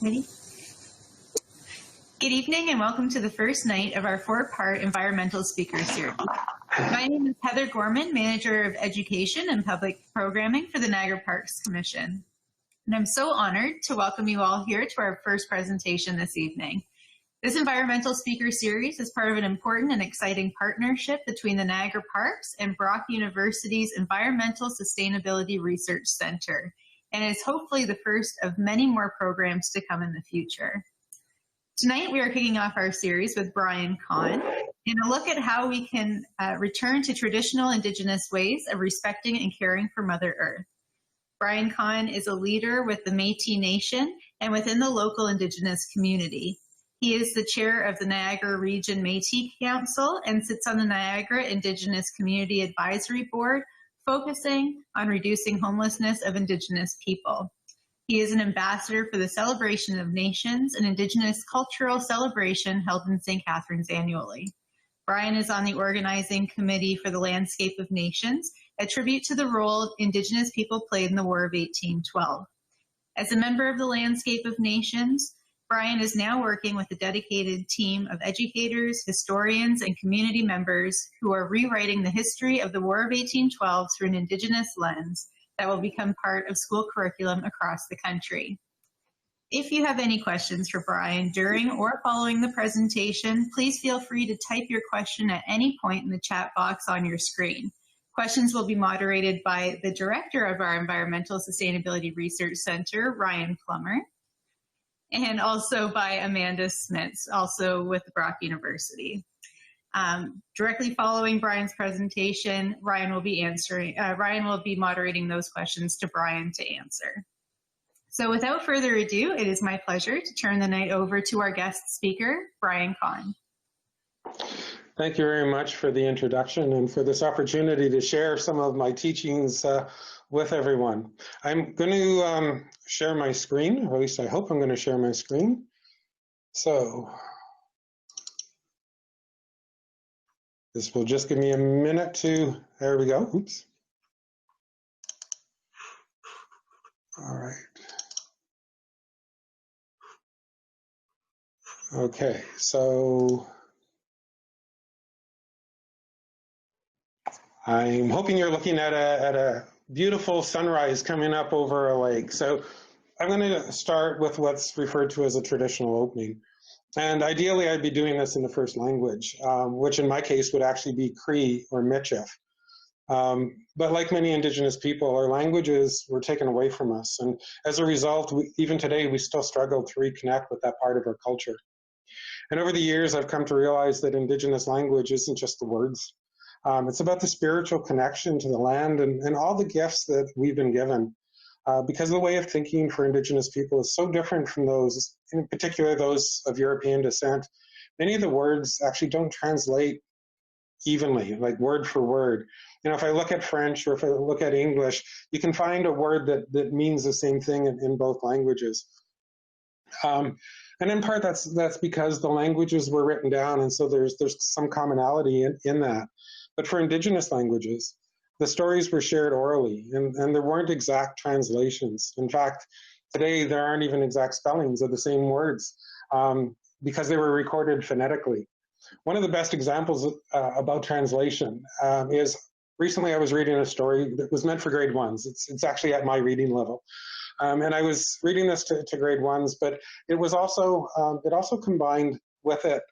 Ready? Good evening and welcome to the first night of our four-part Environmental Speaker Series. My name is Heather Gorman, Manager of Education and Public Programming for the Niagara Parks Commission. And I'm so honored to welcome you all here to our first presentation this evening. This Environmental Speaker Series is part of an important and exciting partnership between the Niagara Parks and Brock University's Environmental Sustainability Research Center, and is hopefully the first of many more programs to come in the future. Tonight, we are kicking off our series with Brian Kahn in a look at how we can return to traditional Indigenous ways of respecting and caring for Mother Earth. Brian Kahn is a leader with the Metis Nation and within the local Indigenous community. He is the chair of the Niagara Region Métis Council and sits on the Niagara Indigenous Community Advisory Board, focusing on reducing homelessness of Indigenous people. He is an ambassador for the Celebration of Nations, an Indigenous cultural celebration held in St Catharines annually. Brian is on the organizing committee for the Landscape of Nations, a tribute to the role Indigenous people played in the War of 1812. As a member of the Landscape of Nations, Brian is now working with a dedicated team of educators, historians, and community members who are rewriting the history of the War of 1812 through an Indigenous lens that will become part of school curriculum across the country. If you have any questions for Brian during or following the presentation, please feel free to type your question at any point in the chat box on your screen. Questions will be moderated by the director of our Environmental Sustainability Research Center, Ryan Plummer, and also by Amanda Smits, also with Brock University. Directly following Brian's presentation, Ryan will be moderating those questions to Brian to answer. So without further ado, it is my pleasure to turn the night over to our guest speaker, Brian Kahn. Thank you very much for the introduction and for this opportunity to share some of my teachings with everyone. I'm going to share my screen, or at least I hope I'm going to share my screen. So this will just give me a minute to, there we go, oops. All right. Okay, so I'm hoping you're looking at a beautiful sunrise coming up over a lake. So I'm going to start with what's referred to as a traditional opening. And ideally, I'd be doing this in the first language, which in my case would actually be Cree or Michif. But like many Indigenous people, our languages were taken away from us. And as a result, even today, we still struggle to reconnect with that part of our culture. And over the years, I've come to realize that Indigenous language isn't just the words. It's about the spiritual connection to the land and all the gifts that we've been given. Because the way of thinking for Indigenous people is so different from those, in particular those of European descent. Many of the words actually don't translate evenly, like word for word. You know, if I look at French or if I look at English, you can find a word that means the same thing in both languages. And in part, that's because the languages were written down, and so there's some commonality in that. But for Indigenous languages, the stories were shared orally, and there weren't exact translations. In fact, today there aren't even exact spellings of the same words because they were recorded phonetically. One of the best examples about translation is recently I was reading a story that was meant for grade ones. It's actually at my reading level. And I was reading this to grade ones, but it was also, it also combined with it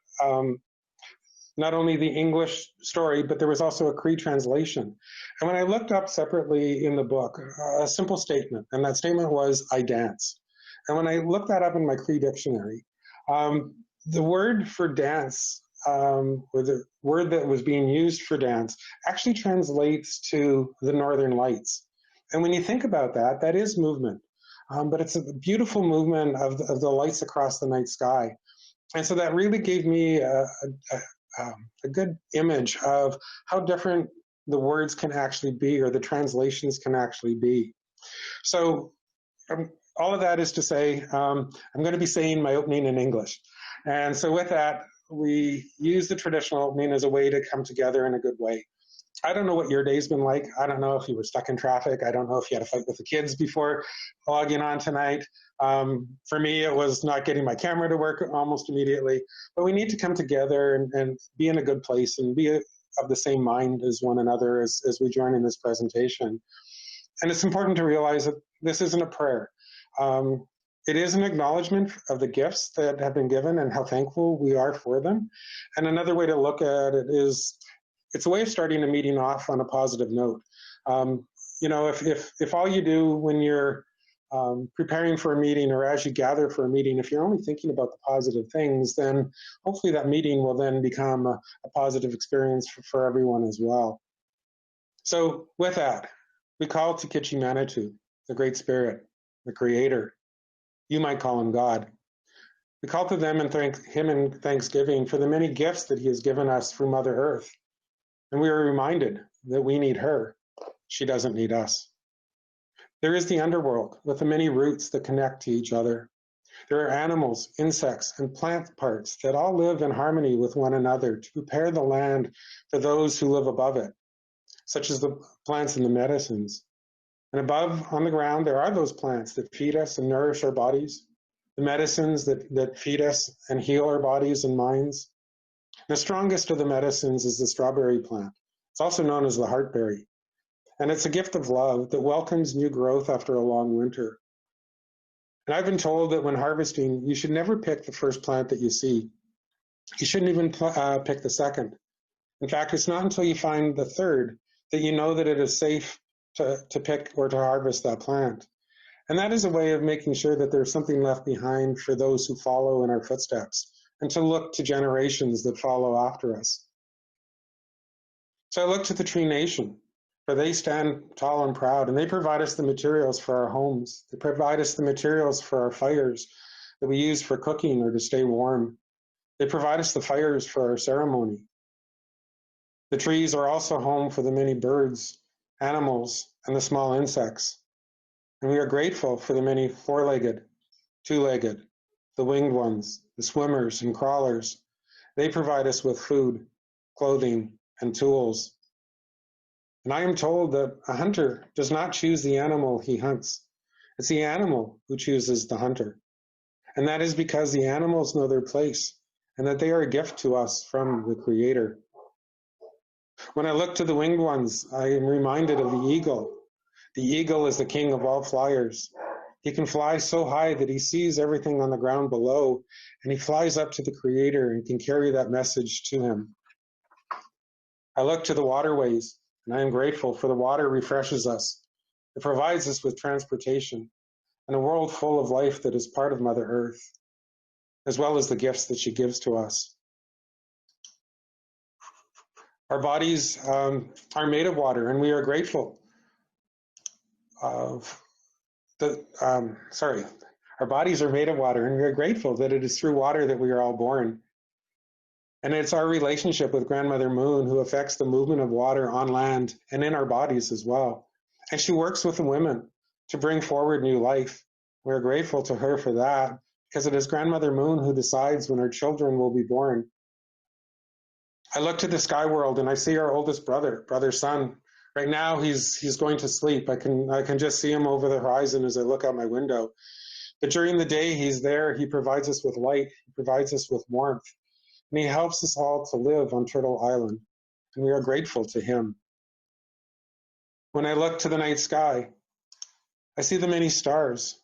not only the English story, but there was also a Cree translation. And when I looked up separately in the book, a simple statement, and that statement was, I dance. And when I looked that up in my Cree dictionary, the word for dance, or the word that was being used for dance, actually translates to the Northern Lights. And when you think about that, that is movement. But it's a beautiful movement of the lights across the night sky. And so that really gave me a good image of how different the words can actually be, or the translations can actually be. So all of that is to say, I'm going to be saying my opening in English. And so with that, we use the traditional opening as a way to come together in a good way. I don't know what your day's been like. I don't know if you were stuck in traffic. I don't know if you had a fight with the kids before logging on tonight. For me, it was not getting my camera to work almost immediately. But we need to come together and be in a good place and be of the same mind as one another as we join in this presentation. And it's important to realize that this isn't a prayer. It is an acknowledgement of the gifts that have been given and how thankful we are for them. And another way to look at it is it's a way of starting a meeting off on a positive note. You know, if all you do when you're preparing for a meeting or as you gather for a meeting, if you're only thinking about the positive things, then hopefully that meeting will then become a positive experience for everyone as well. So with that, we call to Kitchi Manitou, the Great Spirit, the Creator. You might call him God. We call to them and thank him in thanksgiving for the many gifts that he has given us through Mother Earth. And we are reminded that we need her. She doesn't need us. There is the underworld with the many roots that connect to each other. There are animals, insects, and plant parts that all live in harmony with one another to prepare the land for those who live above it, such as the plants and the medicines. And above on the ground, there are those plants that feed us and nourish our bodies, the medicines that feed us and heal our bodies and minds. The strongest of the medicines is the strawberry plant. It's also known as the heartberry. And it's a gift of love that welcomes new growth after a long winter. And I've been told that when harvesting, you should never pick the first plant that you see. You shouldn't even pick the second. In fact, it's not until you find the third that you know that it is safe to pick or to harvest that plant. And that is a way of making sure that there's something left behind for those who follow in our footsteps and to look to generations that follow after us. So I look to the Tree Nation, for they stand tall and proud, and they provide us the materials for our homes. They provide us the materials for our fires that we use for cooking or to stay warm. They provide us the fires for our ceremony. The trees are also home for the many birds, animals, and the small insects. And we are grateful for the many four-legged, two-legged, the winged ones, the swimmers and crawlers. They provide us with food, clothing, and tools. And I am told that a hunter does not choose the animal he hunts. It's the animal who chooses the hunter. And that is because the animals know their place and that they are a gift to us from the Creator. When I look to the winged ones, I am reminded of the eagle. The eagle is the king of all flyers. He can fly so high that he sees everything on the ground below, and he flies up to the Creator and can carry that message to him. I look to the waterways, and I am grateful for the water refreshes us. It provides us with transportation and a world full of life that is part of Mother Earth, as well as the gifts that she gives to us. Our bodies are made of water, and we are grateful. Our bodies are made of water, and we are grateful that it is through water that we are all born. And it's our relationship with Grandmother Moon who affects the movement of water on land and in our bodies as well. And she works with the women to bring forward new life. We're grateful to her for that, because it is Grandmother Moon who decides when our children will be born. I look to the sky world and I see our oldest brother Sun. Right now he's going to sleep. I can just see him over the horizon as I look out my window. But during the day he's there. He provides us with light. He provides us with warmth. And he helps us all to live on Turtle Island. And we are grateful to him. When I look to the night sky, I see the many stars.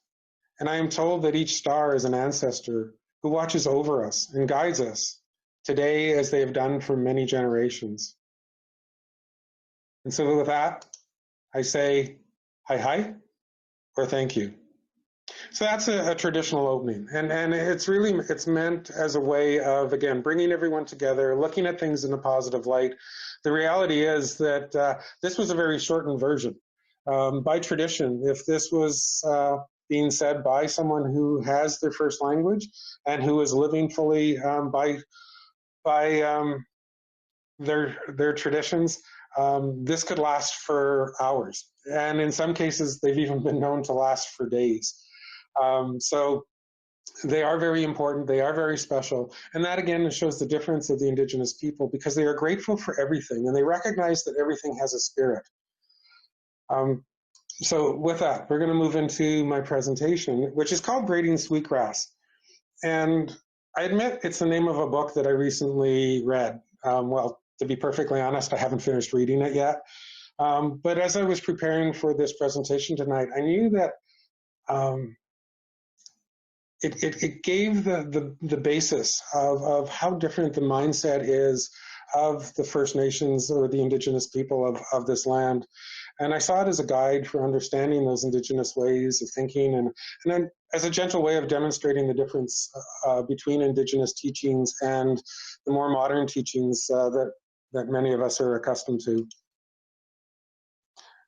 And I am told that each star is an ancestor who watches over us and guides us today as they have done for many generations. And so with that, I say hi or thank you. So that's a traditional opening. And it's meant as a way of, again, bringing everyone together, looking at things in a positive light. The reality is that this was a very shortened version. By tradition, if this was being said by someone who has their first language and who is living fully by their traditions, this could last for hours. And in some cases, they've even been known to last for days. So They are very important, they are very special, and that again shows the difference of the Indigenous people because they are grateful for everything and they recognize that everything has a spirit. So with that, we're going to move into my presentation, which is called Braiding Sweetgrass. And I admit it's the name of a book that I recently read. Well, to be perfectly honest, I haven't finished reading it yet. But as I was preparing for this presentation tonight, I knew that it gave the basis of how different the mindset is of the First Nations or the Indigenous people of this land. And I saw it as a guide for understanding those Indigenous ways of thinking and then as a gentle way of demonstrating the difference between Indigenous teachings and the more modern teachings that many of us are accustomed to.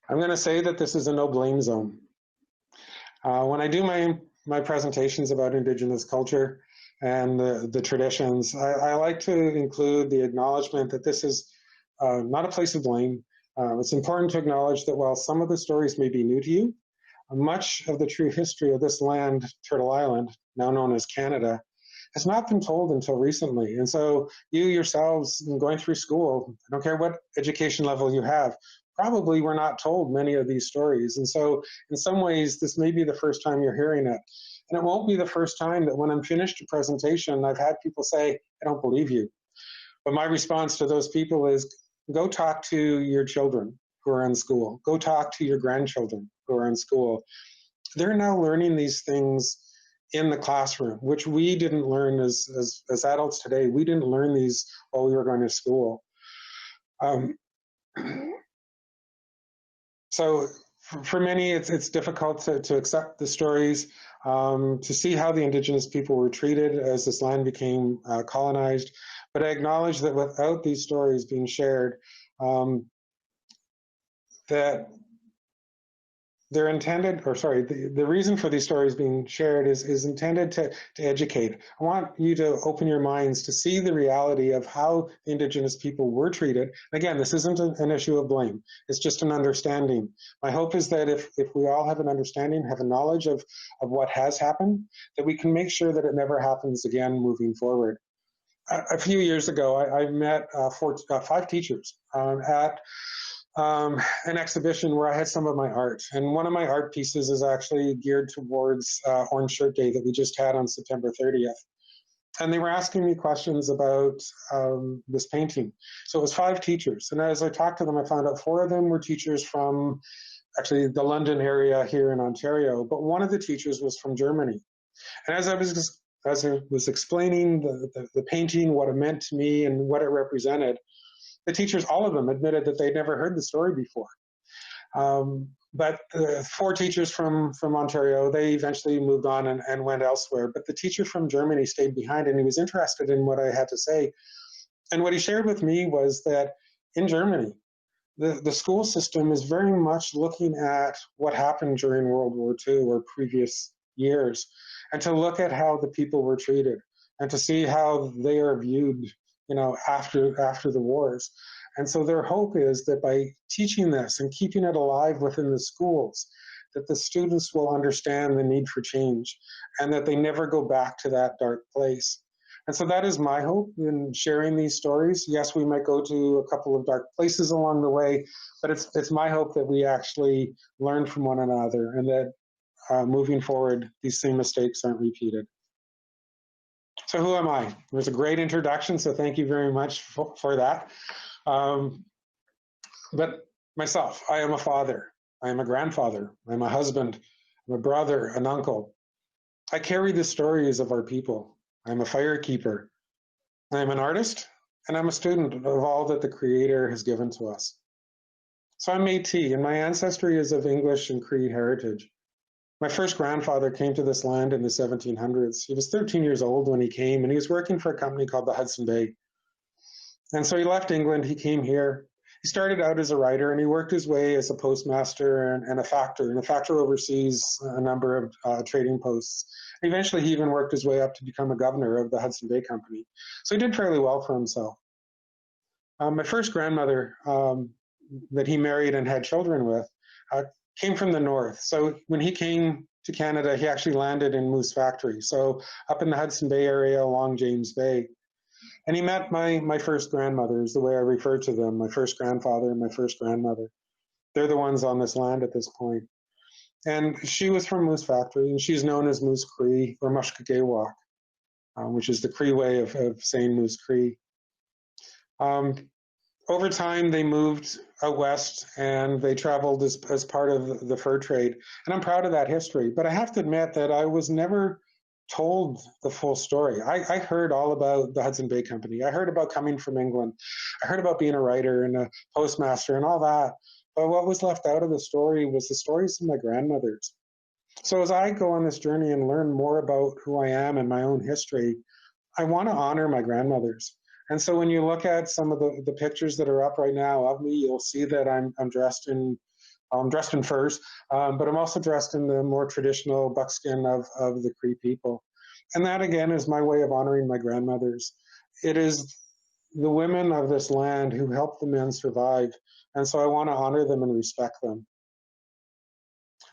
I'm going to say that this is a no blame zone. When I do my presentations about Indigenous culture and the traditions, I like to include the acknowledgement that this is not a place of blame. It's important to acknowledge that while some of the stories may be new to you, much of the true history of this land, Turtle Island, now known as Canada, has not been told until recently. And so you yourselves, going through school, I don't care what education level you have, probably were not told many of these stories. And so in some ways, this may be the first time you're hearing it. And it won't be the first time that when I'm finished a presentation, I've had people say, I don't believe you. But my response to those people is, go talk to your children who are in school. Go talk to your grandchildren who are in school. They're now learning these things in the classroom, which we didn't learn as adults today. We didn't learn these while we were going to school. So for many, it's difficult to accept the stories, to see how the Indigenous people were treated as this land became colonized. But I acknowledge that without these stories being shared, that they're intended, or sorry, the reason for these stories being shared is intended to educate. I want you to open your minds to see the reality of how the Indigenous people were treated. Again, this isn't an issue of blame. It's just an understanding. My hope is that if we all have an understanding, have a knowledge of what has happened, that we can make sure that it never happens again moving forward. A few years ago, I met 5 teachers at an exhibition where I had some of my art. And one of my art pieces is actually geared towards Orange Shirt Day that we just had on September 30th. And they were asking me questions about this painting. So it was 5 teachers. And as I talked to them, I found out 4 of them were teachers from actually the London area here in Ontario, but one of the teachers was from Germany. And as I was explaining the painting, what it meant to me and what it represented, the teachers, all of them, admitted that they'd never heard the story before. But 4 teachers from Ontario, they eventually moved on and went elsewhere. But the teacher from Germany stayed behind, and he was interested in what I had to say. And what he shared with me was that in Germany, the school system is very much looking at what happened during World War II or previous years, and to look at how the people were treated, and to see how they are viewed, after the wars. And so their hope is that by teaching this and keeping it alive within the schools, that the students will understand the need for change and that they never go back to that dark place. And so that is my hope in sharing these stories. Yes, we might go to a couple of dark places along the way, but it's my hope that we actually learn from one another and that moving forward, these same mistakes aren't repeated. So who am I? It was a great introduction, so thank you very much for that. But myself, I am a father. I am a grandfather. I'm a husband. I'm a brother, an uncle. I carry the stories of our people. I'm a firekeeper. I'm an artist, and I'm a student of all that the Creator has given to us. So I'm Métis, and my ancestry is of English and Cree heritage. My first grandfather came to this land in the 1700s. He was 13 years old when he came, and he was working for a company called the Hudson Bay. And so he left England, he came here. He started out as a writer, and he worked his way as a postmaster and a factor. And a factor oversees a number of trading posts. Eventually, he even worked his way up to become a governor of the Hudson Bay Company. So he did fairly well for himself. My first grandmother that he married and had children with came from the north. So when he came to Canada, he actually landed in Moose Factory, so up in the Hudson Bay area along James Bay. And he met my first grandmothers, the way I refer to them, my first grandfather and my first grandmother. They're the ones on this land at this point. And she was from Moose Factory, and she's known as Moose Cree or Mushkegewak, which is the Cree way of saying Moose Cree. Over time, they moved out west and they traveled as part of the fur trade. And I'm proud of that history. But I have to admit that I was never told the full story. I heard all about the Hudson Bay Company. I heard about coming from England. I heard about being a writer and a postmaster and all that. But what was left out of the story was the stories of my grandmothers. So as I go on this journey and learn more about who I am and my own history, I want to honor my grandmothers. And so when you look at some of the pictures that are up right now of me, you'll see that I'm dressed in furs, but I'm also dressed in the more traditional buckskin of the Cree people. And that, again, is my way of honoring my grandmothers. It is the women of this land who helped the men survive. And so I want to honor them and respect them.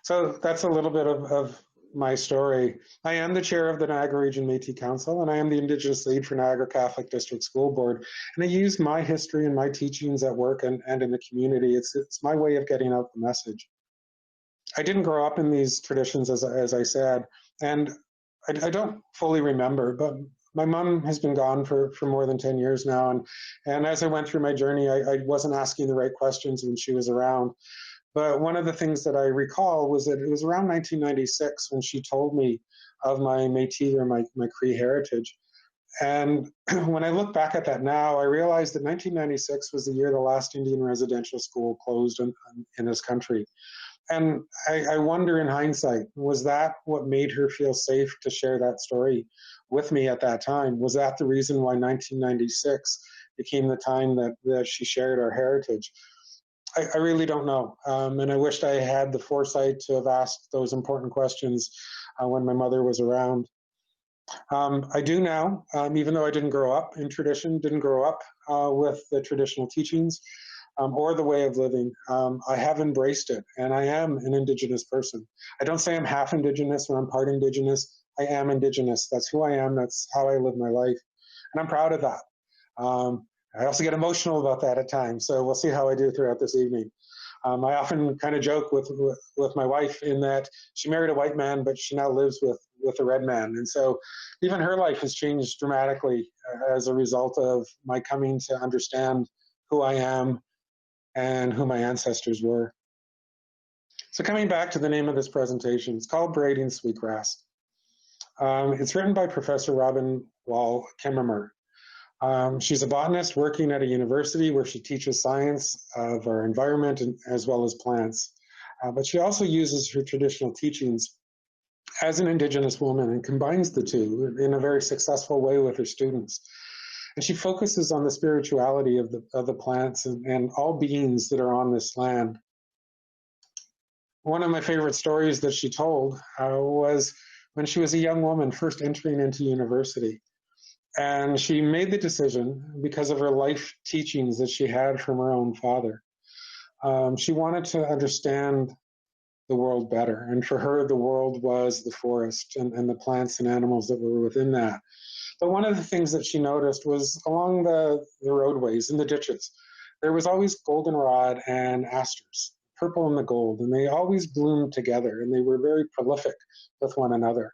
So that's a little bit of my story. I am the chair of the Niagara Region Métis Council, and I am the Indigenous lead for Niagara Catholic District School Board. And I use my history and my teachings at work and in the community. It's my way of getting out the message. I didn't grow up in these traditions, as I said, and I don't fully remember, but my mom has been gone for more than 10 years now. And as I went through my journey, I wasn't asking the right questions when she was around. But one of the things that I recall was that it was around 1996 when she told me of my Métis or my Cree heritage. And when I look back at that now, I realized that 1996 was the year the last Indian residential school closed in this country. And I wonder in hindsight, was that what made her feel safe to share that story with me at that time? Was that the reason why 1996 became the time that she shared our heritage? I really don't know. And I wished I had the foresight to have asked those important questions when my mother was around. I do now, even though I didn't grow up in tradition, didn't grow up with the traditional teachings or the way of living. I have embraced it, and I am an Indigenous person. I don't say I'm half Indigenous or I'm part Indigenous. I am Indigenous. That's who I am. That's how I live my life. And I'm proud of that. I also get emotional about that at times, so we'll see how I do throughout this evening. I often kind of joke with my wife in that she married a white man, but she now lives with a red man. And so even her life has changed dramatically as a result of my coming to understand who I am and who my ancestors were. So coming back to the name of this presentation, it's called Braiding Sweetgrass. It's written by Professor Robin Wall Kimmerer. She's a botanist working at a university where she teaches science of our environment as well as plants. But she also uses her traditional teachings as an Indigenous woman and combines the two in a very successful way with her students. And she focuses on the spirituality of the plants and all beings that are on this land. One of my favorite stories that she told was when she was a young woman first entering into university. And she made the decision because of her life teachings that she had from her own father. She wanted to understand the world better. And for her, the world was the forest and the plants and animals that were within that. But one of the things that she noticed was along the roadways and the ditches, there was always goldenrod and asters, purple and the gold, and they always bloomed together, and they were very prolific with one another.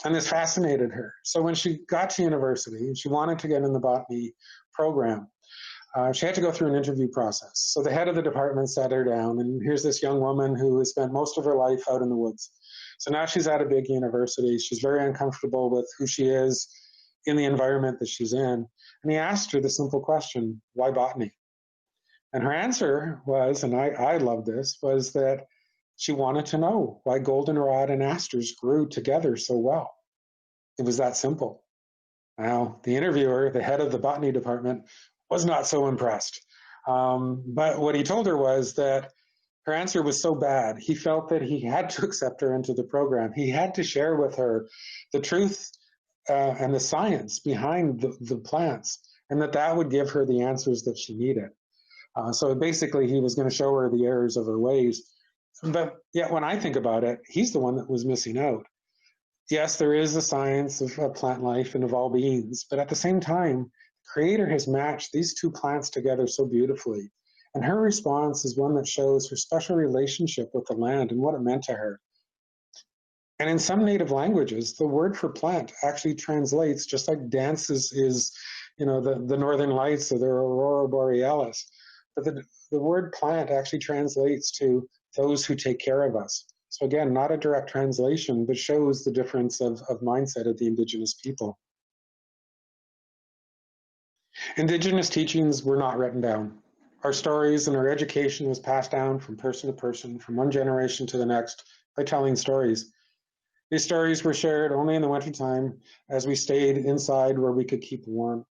And this fascinated her. So when she got to university and she wanted to get in the botany program, she had to go through an interview process. So the head of the department sat her down, and here's this young woman who has spent most of her life out in the woods. So now she's at a big university. She's very uncomfortable with who she is in the environment that she's in. And he asked her the simple question, why botany? And her answer was, and I love this, was that she wanted to know why goldenrod and asters grew together so well. It was that simple. Now, the interviewer, the head of the botany department, was not so impressed. But what he told her was that her answer was so bad, he felt that he had to accept her into the program. He had to share with her the truth and the science behind the plants, and that would give her the answers that she needed. So basically, he was going to show her the errors of her ways. But yet when I think about it, he's the one that was missing out. Yes, there is the science of plant life and of all beings, but at the same time, the Creator has matched these two plants together so beautifully. And her response is one that shows her special relationship with the land and what it meant to her. And in some native languages, the word for plant actually translates, just like dance is the northern lights or the aurora borealis. But the word plant actually translates to those who take care of us. So again, not a direct translation, but shows the difference of mindset of the Indigenous people. Indigenous teachings were not written down. Our stories and our education was passed down from person to person, from one generation to the next, by telling stories. These stories were shared only in the wintertime as we stayed inside where we could keep warm.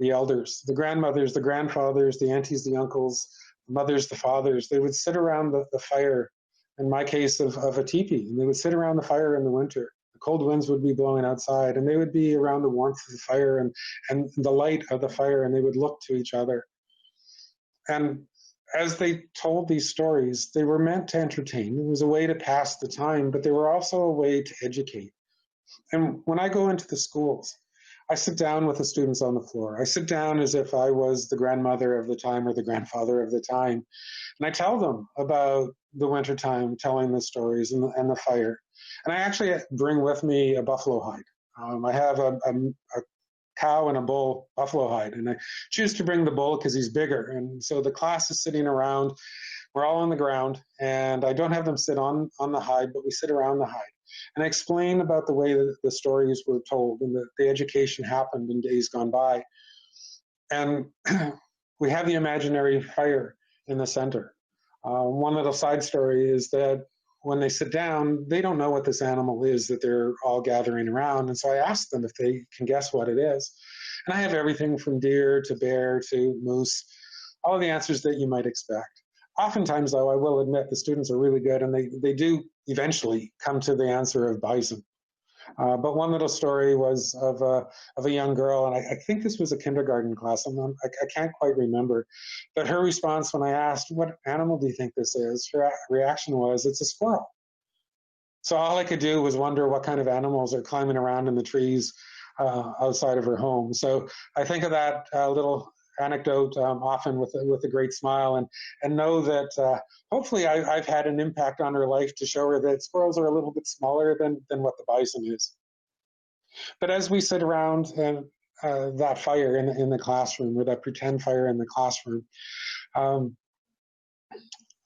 The elders, the grandmothers, the grandfathers, the aunties, the uncles, the mothers, the fathers, they would sit around the fire, in my case of a teepee, and they would sit around the fire in the winter. The cold winds would be blowing outside, and they would be around the warmth of the fire and the light of the fire, and they would look to each other. And as they told these stories, they were meant to entertain. It was a way to pass the time, but they were also a way to educate. And when I go into the schools, I sit down with the students on the floor. I sit down as if I was the grandmother of the time or the grandfather of the time. And I tell them about the wintertime, telling the stories and the fire. And I actually bring with me a buffalo hide. I have a cow and a bull buffalo hide, and I choose to bring the bull because he's bigger. And so the class is sitting around, we're all on the ground, and I don't have them sit on the hide, but we sit around the hide. And I explain about the way that the stories were told and that the education happened in days gone by. And we have the imaginary fire in the center. One little side story is that when they sit down, they don't know what this animal is that they're all gathering around. And so I ask them if they can guess what it is. And I have everything from deer to bear to moose, all the answers that you might expect. Oftentimes, though, I will admit the students are really good, and they do eventually come to the answer of bison. But one little story was of a young girl, and I think this was a kindergarten class. I can't quite remember. But her response when I asked, "What animal do you think this is?" her reaction was, "It's a squirrel." So all I could do was wonder what kind of animals are climbing around in the trees outside of her home. So I think of that little anecdote often with a great smile, and know that hopefully I've had an impact on her life to show her that squirrels are a little bit smaller than what the bison is. But as we sit around and that fire in the classroom, or that pretend fire in the classroom,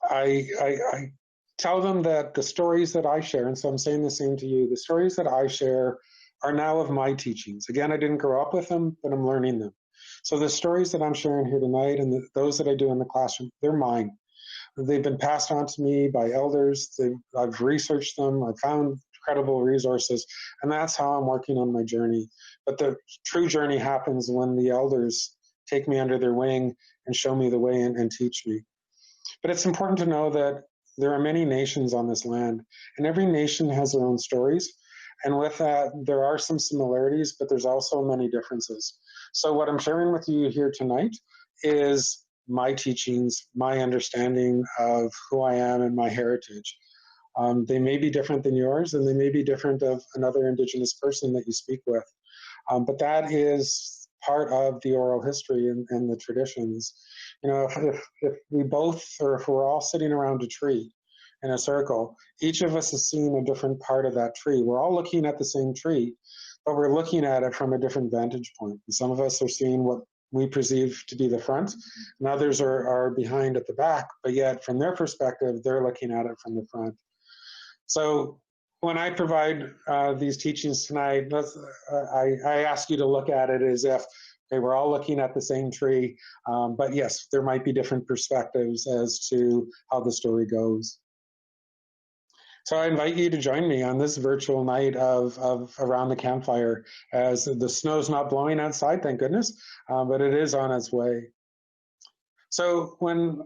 I tell them that the stories that I share, and so I'm saying the same to you, the stories that I share are now of my teachings. Again, I didn't grow up with them, but I'm learning them. So the stories that I'm sharing here tonight and those that I do in the classroom, they're mine. They've been passed on to me by elders. I've researched them. I've found credible resources, and that's how I'm working on my journey. But the true journey happens when the elders take me under their wing and show me the way and teach me. But it's important to know that there are many nations on this land, and every nation has their own stories. And with that, there are some similarities, but there's also many differences. So what I'm sharing with you here tonight is my teachings, my understanding of who I am and my heritage. They may be different than yours, and they may be different of another Indigenous person that you speak with. But that is part of the oral history and the traditions. You know, if we both, or if we're all sitting around a tree in a circle, each of us is seeing a different part of that tree. We're all looking at the same tree, but we're looking at it from a different vantage point. And some of us are seeing what we perceive to be the front, and others are behind at the back, but yet from their perspective, they're looking at it from the front. So when I provide these teachings tonight, I ask you to look at it as if, okay, we're all looking at the same tree, but yes, there might be different perspectives as to how the story goes. So I invite you to join me on this virtual night of Around the Campfire, as the snow's not blowing outside, thank goodness, but it is on its way. So when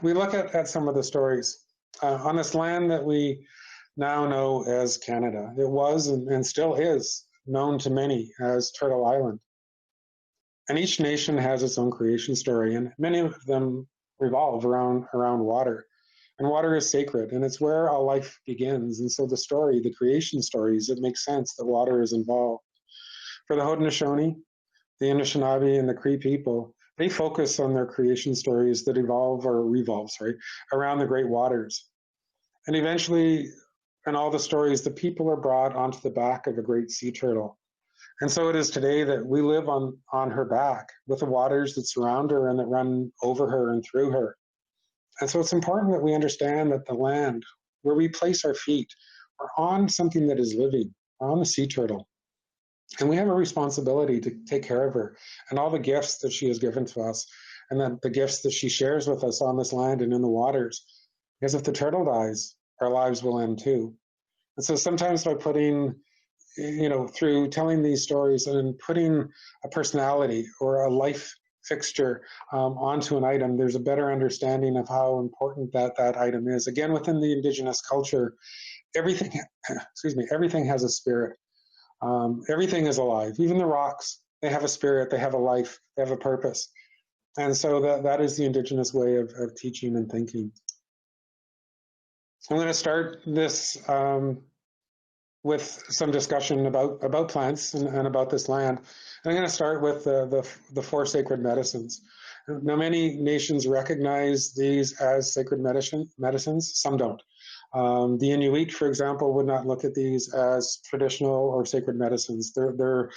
we look at some of the stories, on this land that we now know as Canada, it was and still is known to many as Turtle Island. And each nation has its own creation story, and many of them revolve around water. And water is sacred, and it's where all life begins. And so the story, the creation stories, it makes sense that water is involved. For the Haudenosaunee, the Anishinaabe, and the Cree people, they focus on their creation stories that evolve or revolve, around the great waters. And eventually, in all the stories, the people are brought onto the back of a great sea turtle. And so it is today that we live on her back with the waters that surround her and that run over her and through her. And so it's important that we understand that the land where we place our feet are on something that is living, are on the sea turtle. And we have a responsibility to take care of her and all the gifts that she has given to us, and then the gifts that she shares with us on this land and in the waters. Because if the turtle dies, our lives will end too. And so sometimes by putting, through telling these stories and putting a personality or a life fixture onto an item, there's a better understanding of how important that item is. Again, within the Indigenous culture, everything has a spirit. Everything is alive. Even the rocks, they have a spirit, they have a life, they have a purpose. And so that is the Indigenous way of teaching and thinking. I'm going to start this with some discussion about plants and about this land. And I'm going to start with the 4 sacred medicines. Now, many nations recognize these as sacred medicines. Some don't. The Inuit, for example, would not look at these as traditional or sacred medicines. Their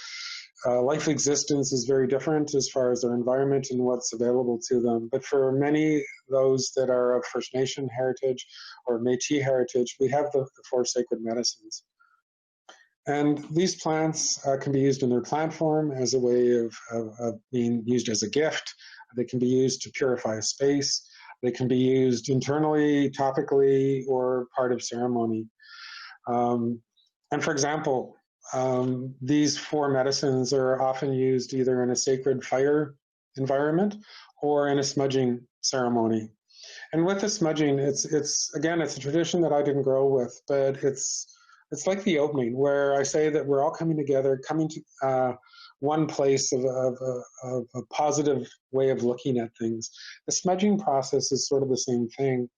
life existence is very different as far as their environment and what's available to them. But for many, those that are of First Nation heritage or Métis heritage, we have the 4 sacred medicines. And these plants can be used in their plant form as a way of being used as a gift. They can be used to purify a space. They can be used internally, topically, or part of ceremony. And for example, these 4 medicines are often used either in a sacred fire environment or in a smudging ceremony. And with the smudging, it's a tradition that I didn't grow with, but it's like the opening where I say that we're all coming together, coming to one place of a positive way of looking at things. The smudging process is sort of the same thing.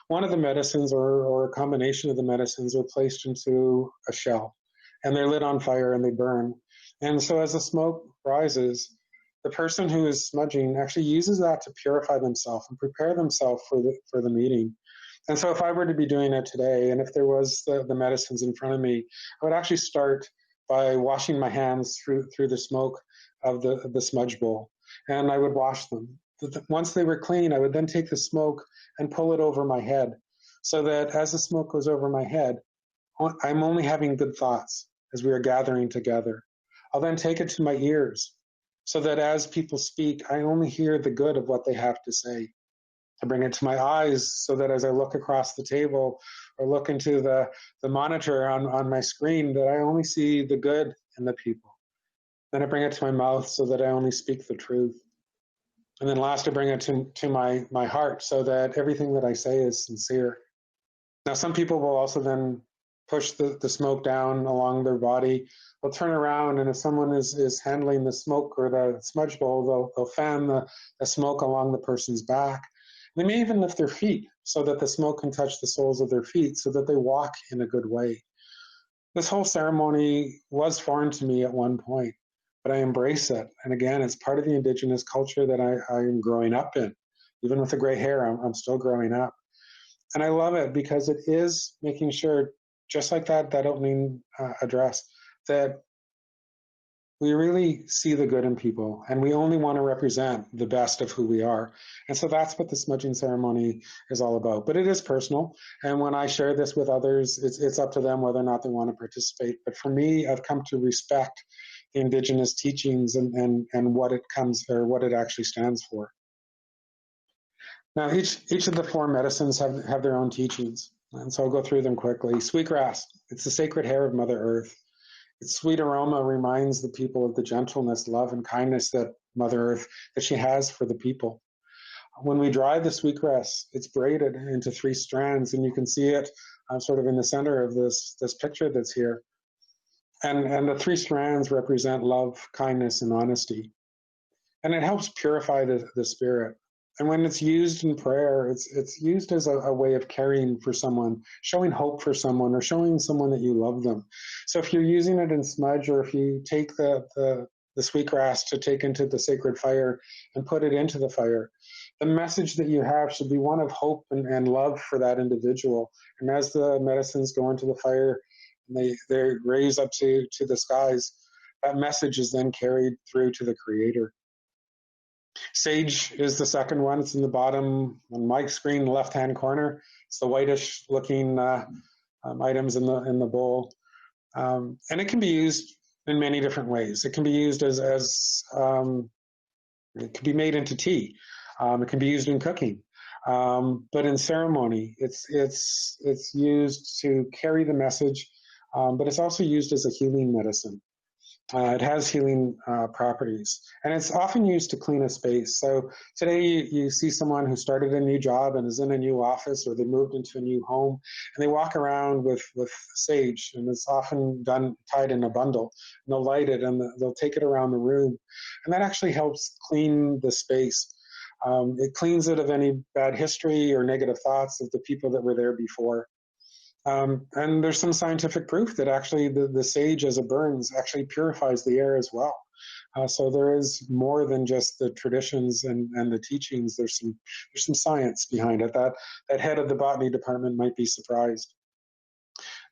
One of the medicines or a combination of the medicines are placed into a shell, and they're lit on fire and they burn. And so as the smoke rises, the person who is smudging actually uses that to purify themselves and prepare themselves for the meeting. And so if I were to be doing it today, and if there was the medicines in front of me, I would actually start by washing my hands through the smoke of the smudge bowl, and I would wash them. Once they were clean, I would then take the smoke and pull it over my head, so that as the smoke goes over my head, I'm only having good thoughts as we are gathering together. I'll then take it to my ears, so that as people speak, I only hear the good of what they have to say. I bring it to my eyes so that as I look across the table or look into the monitor on my screen, that I only see the good in the people. Then I bring it to my mouth so that I only speak the truth. And then last, I bring it to my heart so that everything that I say is sincere. Now, some people will also then push the smoke down along their body. They'll turn around, and if someone is handling the smoke or the smudge bowl, they'll fan the smoke along the person's back. They may even lift their feet so that the smoke can touch the soles of their feet so that they walk in a good way. This whole ceremony was foreign to me at one point, but I embrace it. And again, it's part of the Indigenous culture that I am growing up in. Even with the gray hair, I'm still growing up. And I love it because it is making sure, just like that opening address, that we really see the good in people, and we only want to represent the best of who we are. And so that's what the smudging ceremony is all about. But it is personal, and when I share this with others, it's up to them whether or not they want to participate. But for me, I've come to respect the Indigenous teachings and what it actually stands for. Now, each of the 4 medicines have their own teachings, and so I'll go through them quickly. Sweetgrass, it's the sacred hair of Mother Earth. Its sweet aroma reminds the people of the gentleness, love, and kindness that Mother Earth, that she has for the people. When we dry the sweetgrass, it's braided into 3 strands, and you can see it sort of in the center of this picture that's here. And the 3 strands represent love, kindness, and honesty. And it helps purify the spirit. And when it's used in prayer, it's used as a way of caring for someone, showing hope for someone, or showing someone that you love them. So if you're using it in smudge, or if you take the sweetgrass to take into the sacred fire and put it into the fire, the message that you have should be one of hope and love for that individual. And as the medicines go into the fire and they raise up to the skies, that message is then carried through to the Creator. Sage is the second one. It's in the bottom on my screen, left-hand corner. It's the whitish-looking items in the bowl, and it can be used in many different ways. It can be used as it can be made into tea. It can be used in cooking, but in ceremony, it's used to carry the message, but it's also used as a healing medicine. It has healing properties, and it's often used to clean a space. So today you see someone who started a new job and is in a new office, or they moved into a new home, and they walk around with sage, and it's often tied in a bundle, and they'll light it and they'll take it around the room, and that actually helps clean the space. It cleans it of any bad history or negative thoughts of the people that were there before. And there's some scientific proof that actually the sage, as it burns, actually purifies the air as well. So there is more than just the traditions and the teachings. There's some science behind it. That head of the botany department might be surprised.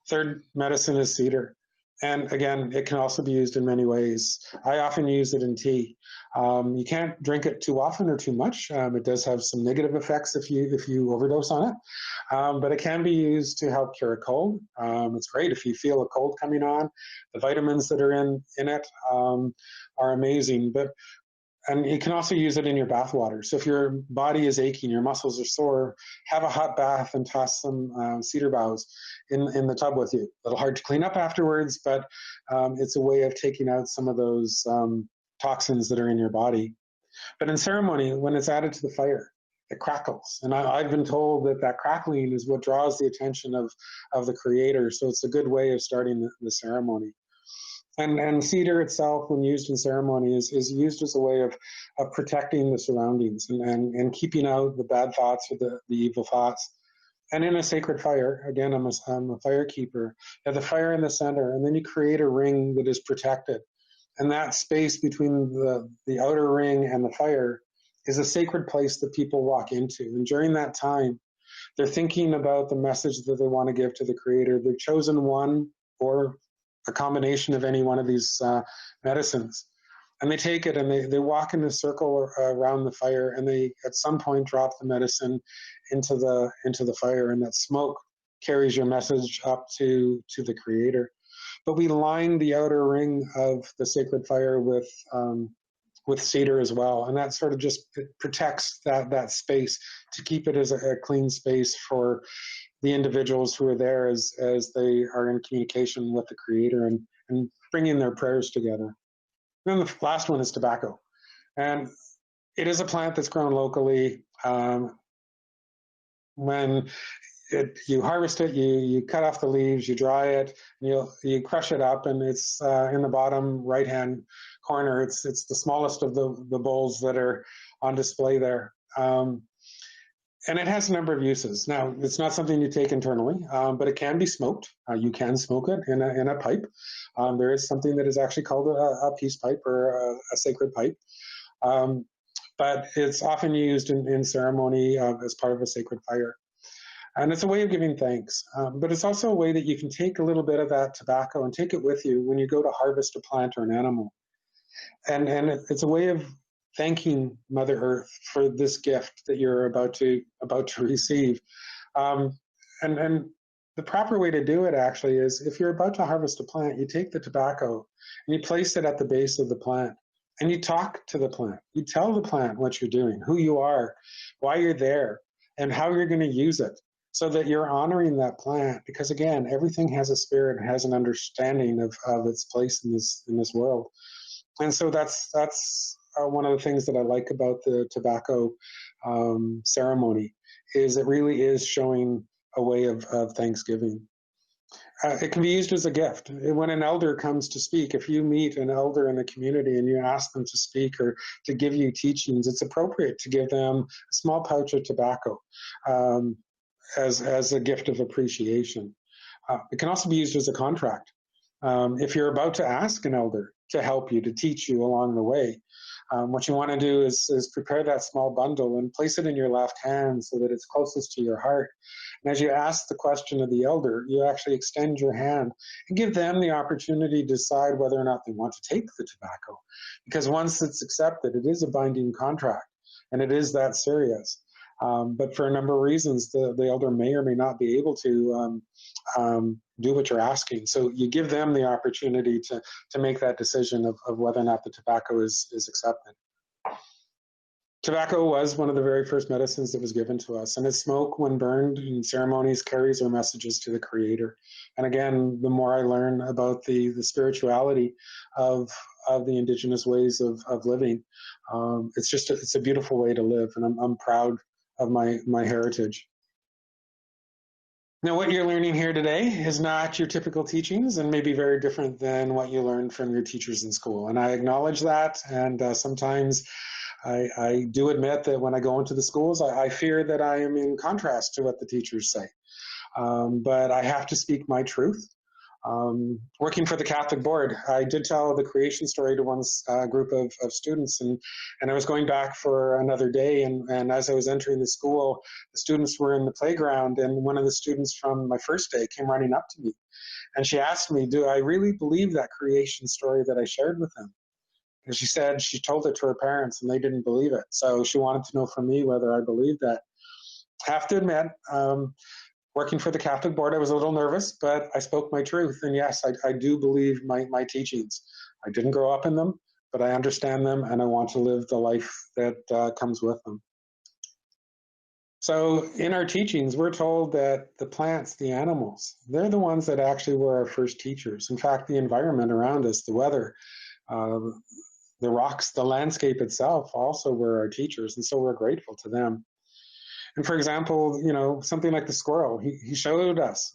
Third medicine is cedar. And again, it can also be used in many ways. I often use it in tea. You can't drink it too often or too much. It does have some negative effects if you overdose on it. But it can be used to help cure a cold. It's great if you feel a cold coming on. The vitamins that are in it are amazing. And you can also use it in your bath water. So if your body is aching, your muscles are sore, have a hot bath and toss some cedar boughs in the tub with you. A little hard to clean up afterwards, but it's a way of taking out some of those toxins that are in your body. But in ceremony, when it's added to the fire, it crackles. And I've been told that crackling is what draws the attention of the Creator. So it's a good way of starting the ceremony. And cedar itself, when used in ceremony, is used as a way of protecting the surroundings and keeping out the bad thoughts or the evil thoughts. And in a sacred fire, again, I'm a fire keeper, you have the fire in the center, and then you create a ring that is protected. And that space between the outer ring and the fire is a sacred place that people walk into. And during that time, they're thinking about the message that they want to give to the Creator. They've chosen one or a combination of any one of these medicines. And they take it and they walk in a circle around the fire, and they at some point drop the medicine into the fire, and that smoke carries your message up to the Creator. But we line the outer ring of the sacred fire with cedar as well, and that sort of just protects that space to keep it as a clean space for the individuals who are there as they are in communication with the Creator and bringing their prayers together. And then the last one is tobacco. And it is a plant that's grown locally. When you harvest it, you cut off the leaves, you dry it, and you crush it up, and it's in the bottom right-hand corner. It's the smallest of the bowls that are on display there. And it has a number of uses. Now, it's not something you take internally, but it can be smoked. You can smoke it in a pipe. There is something that is actually called a peace pipe or a sacred pipe. But it's often used in ceremony as part of a sacred fire. And it's a way of giving thanks. But it's also a way that you can take a little bit of that tobacco and take it with you when you go to harvest a plant or an animal. And it's a way of thanking Mother Earth for this gift that you're about to receive. And the proper way to do it actually is, if you're about to harvest a plant, you take the tobacco and you place it at the base of the plant, and you talk to the plant. You tell the plant what you're doing, who you are, why you're there, and how you're going to use it, so that you're honoring that plant. Because again, everything has a spirit and has an understanding of its place in this world. And so that's one of the things that I like about the tobacco ceremony, is it really is showing a way of Thanksgiving. It can be used as a gift. When an elder comes to speak, if you meet an elder in the community and you ask them to speak or to give you teachings, it's appropriate to give them a small pouch of tobacco as a gift of appreciation. It can also be used as a contract. If you're about to ask an elder to help you, to teach you along the way, what you want to do is prepare that small bundle and place it in your left hand so that it's closest to your heart. And as you ask the question of the elder, you actually extend your hand and give them the opportunity to decide whether or not they want to take the tobacco. Because once it's accepted, it is a binding contract, and it is that serious. But for a number of reasons, the elder may or may not be able to do what you're asking. So you give them the opportunity to make that decision of whether or not the tobacco is accepted. Tobacco was one of the very first medicines that was given to us, and its smoke, when burned in ceremonies, carries our messages to the Creator. And again, the more I learn about the spirituality of the Indigenous ways of living, it's a beautiful way to live, and I'm proud of my heritage. Now, what you're learning here today is not your typical teachings and may be very different than what you learned from your teachers in school. And I acknowledge that, and sometimes I do admit that when I go into the schools, I fear that I am in contrast to what the teachers say. But I have to speak my truth. Working for the Catholic Board, I did tell the creation story to one group of students, and I was going back for another day, and as I was entering the school, the students were in the playground, and one of the students from my first day came running up to me, and she asked me, do I really believe that creation story that I shared with them? And she said she told it to her parents, and they didn't believe it, so she wanted to know from me whether I believed that. I have to admit, working for the Catholic Board, I was a little nervous, but I spoke my truth. And yes, I do believe my teachings. I didn't grow up in them, but I understand them, and I want to live the life that comes with them. So in our teachings, we're told that the plants, the animals, they're the ones that actually were our first teachers. In fact, the environment around us, the weather, the rocks, the landscape itself also were our teachers, and so we're grateful to them. And for example, something like the squirrel, he showed us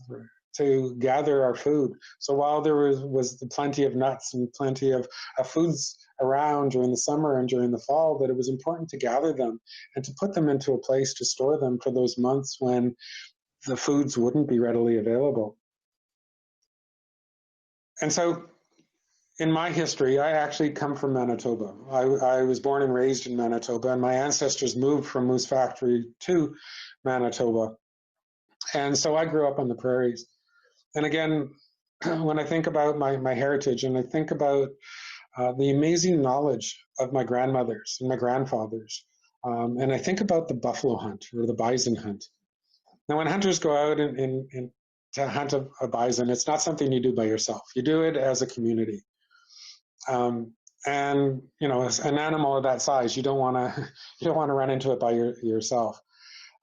to gather our food. So while there was plenty of nuts and plenty of foods around during the summer and during the fall, that it was important to gather them and to put them into a place to store them for those months when the foods wouldn't be readily available. And so in my history, I actually come from Manitoba. I was born and raised in Manitoba, and my ancestors moved from Moose Factory to Manitoba. And so I grew up on the prairies. And again, when I think about my heritage, and I think about the amazing knowledge of my grandmothers and my grandfathers, and I think about the buffalo hunt or the bison hunt. Now, when hunters go out to hunt a bison, it's not something you do by yourself. You do it as a community. And as an animal of that size, you don't want to run into it by yourself.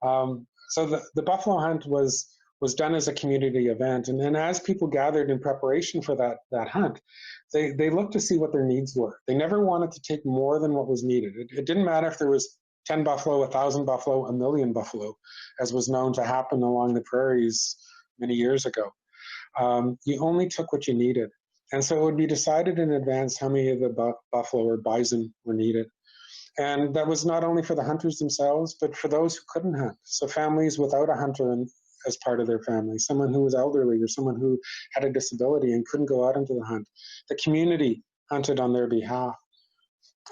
So the buffalo hunt was done as a community event, and then as people gathered in preparation for that hunt, they looked to see what their needs were. They never wanted to take more than what was needed. It didn't matter if there was 10 buffalo, 1,000 buffalo, 1,000,000 buffalo, as was known to happen along the prairies many years ago. You only took what you needed. And so it would be decided in advance how many of the buffalo or bison were needed. And that was not only for the hunters themselves, but for those who couldn't hunt. So families without a hunter as part of their family, someone who was elderly or someone who had a disability and couldn't go out into the hunt. The community hunted on their behalf.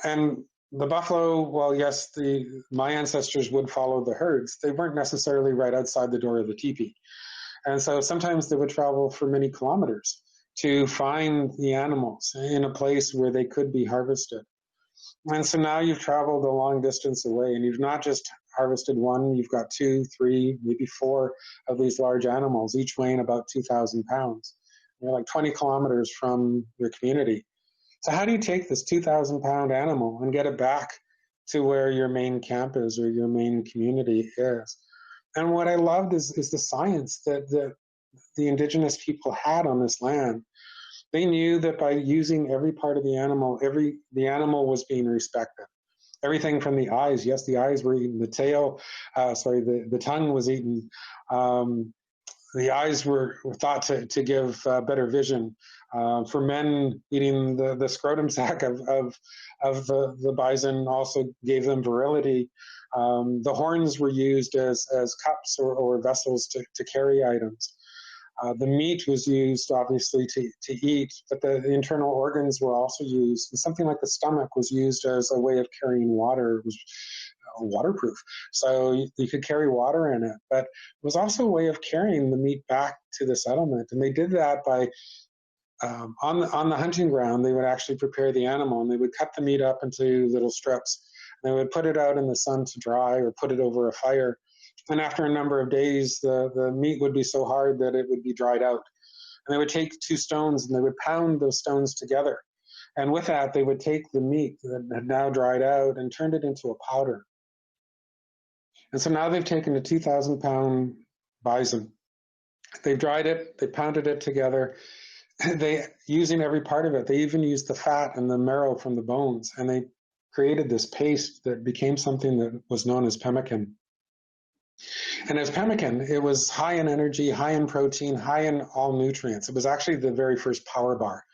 And the buffalo, well, yes, my ancestors would follow the herds. They weren't necessarily right outside the door of the teepee. And so sometimes they would travel for many kilometers to find the animals in a place where they could be harvested. And so now you've traveled a long distance away, and you've not just harvested one, you've got 2, 3, maybe 4 of these large animals, each weighing about 2,000 pounds. You're like 20 kilometers from your community. So how do you take this 2,000-pound animal and get it back to where your main camp is or your main community is? And what I loved is the science that the Indigenous people had on this land. They knew that by using every part of the animal, the animal was being respected. Everything from the eyes, yes, the eyes were eaten, the tail, the tongue was eaten, the eyes were thought to give better vision. For men, eating the scrotum sac of the bison also gave them virility. The horns were used as cups or vessels to carry items. The meat was used, obviously, to eat, but the internal organs were also used. And something like the stomach was used as a way of carrying water. It was waterproof, so you could carry water in it. But it was also a way of carrying the meat back to the settlement. And they did that by, on the hunting ground, they would actually prepare the animal, and they would cut the meat up into little strips. They would put it out in the sun to dry or put it over a fire. And after a number of days, the meat would be so hard that it would be dried out. And they would take 2 stones and they would pound those stones together. And with that, they would take the meat that had now dried out and turned it into a powder. And so now they've taken a 2,000-pound bison. They've dried it, they pounded it together, using every part of it. They even used the fat and the marrow from the bones, and they created this paste that became something that was known as pemmican. And as pemmican, it was high in energy, high in protein, high in all nutrients. It was actually the very first power bar.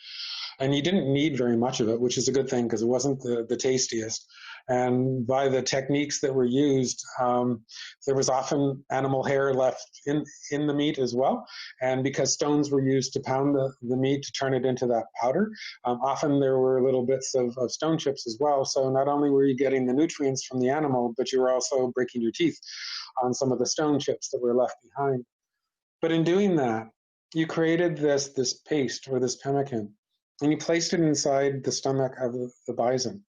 And you didn't need very much of it, which is a good thing because it wasn't the tastiest. And by the techniques that were used, there was often animal hair left in the meat as well. And because stones were used to pound the meat to turn it into that powder, often there were little bits of stone chips as well. So not only were you getting the nutrients from the animal, but you were also breaking your teeth on some of the stone chips that were left behind. But in doing that, you created this paste or this pemmican, and you placed it inside the stomach of the bison.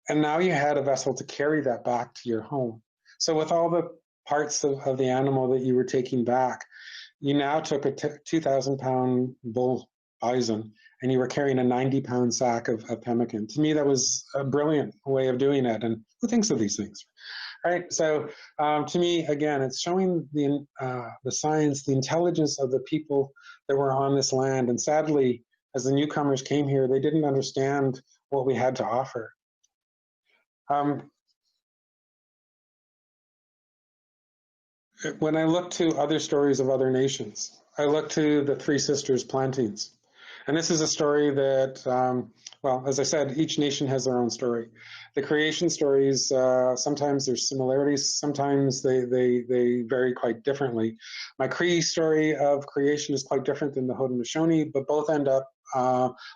And now you had a vessel to carry that back to your home. So with all the parts of the animal that you were taking back, you now took a 2,000-pound bull bison and you were carrying a 90-pound sack of pemmican. To me, that was a brilliant way of doing it. And who thinks of these things? Right. So to me, again, it's showing the science, the intelligence of the people that were on this land. And sadly, as the newcomers came here, they didn't understand what we had to offer. When I look to other stories of other nations, I look to the Three Sisters plantings. And this is a story that, well, as I said, each nation has their own story. The creation stories, sometimes there's similarities, sometimes they vary quite differently. My Cree story of creation is quite different than the Haudenosaunee, but both end up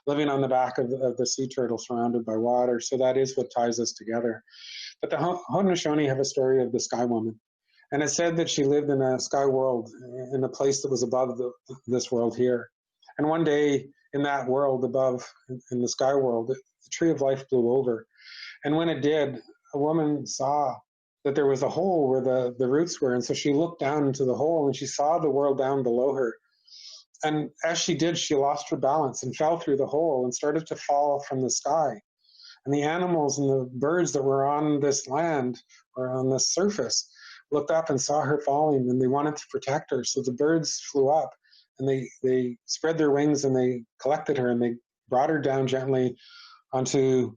living on the back of the sea turtle surrounded by water. So that is what ties us together. But the Haudenosaunee have a story of the Sky Woman. And it said that she lived in a sky world, in a place that was above this world here. And one day in that world above, in the sky world, the tree of life blew over. And when it did, a woman saw that there was a hole where the roots were. And so she looked down into the hole and she saw the world down below her. And as she did, she lost her balance and fell through the hole and started to fall from the sky. And the animals and the birds that were on this land or on this surface looked up and saw her falling, and they wanted to protect her. So the birds flew up and they spread their wings and they collected her and they brought her down gently onto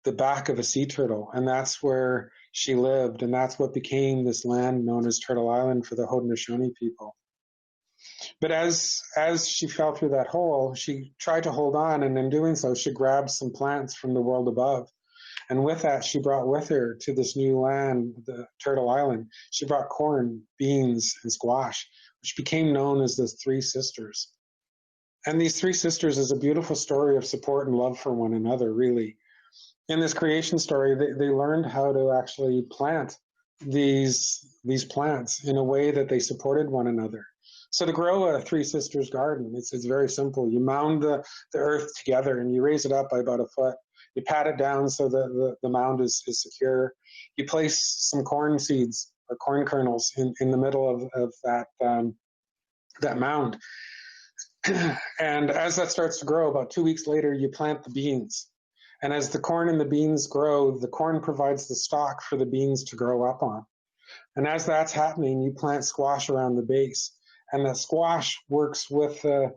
the back of a sea turtle. And that's where she lived. And that's what became this land known as Turtle Island for the Haudenosaunee people. But as she fell through that hole, she tried to hold on. And in doing so, she grabbed some plants from the world above. And with that, she brought with her to this new land, the Turtle Island, she brought corn, beans, and squash, which became known as the Three Sisters. And these Three Sisters is a beautiful story of support and love for one another, really. In this creation story, they learned how to actually plant these plants in a way that they supported one another. So to grow a Three Sisters garden, it's very simple. You mound the earth together and you raise it up by about a foot. You pat it down so that the mound is secure. You place some corn seeds or corn kernels in the middle of that mound. And as that starts to grow, about 2 weeks later, you plant the beans. And as the corn and the beans grow, the corn provides the stalk for the beans to grow up on. And as that's happening, you plant squash around the base. And the squash works with the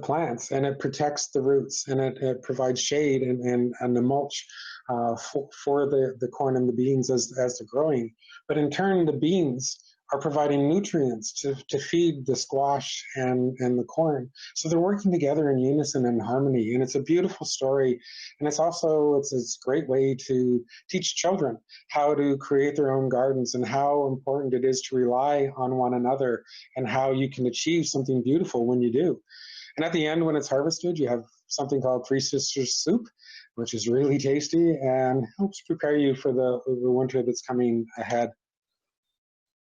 plants, and it protects the roots, and it provides shade and the mulch for the corn and the beans as they're growing. But in turn, the beans are providing nutrients to feed the squash and the corn. So they're working together in unison and harmony. And it's a beautiful story. And it's also, it's a great way to teach children how to create their own gardens and how important it is to rely on one another and how you can achieve something beautiful when you do. And at the end, when it's harvested, you have something called Three Sisters soup, which is really tasty and helps prepare you for the winter that's coming ahead.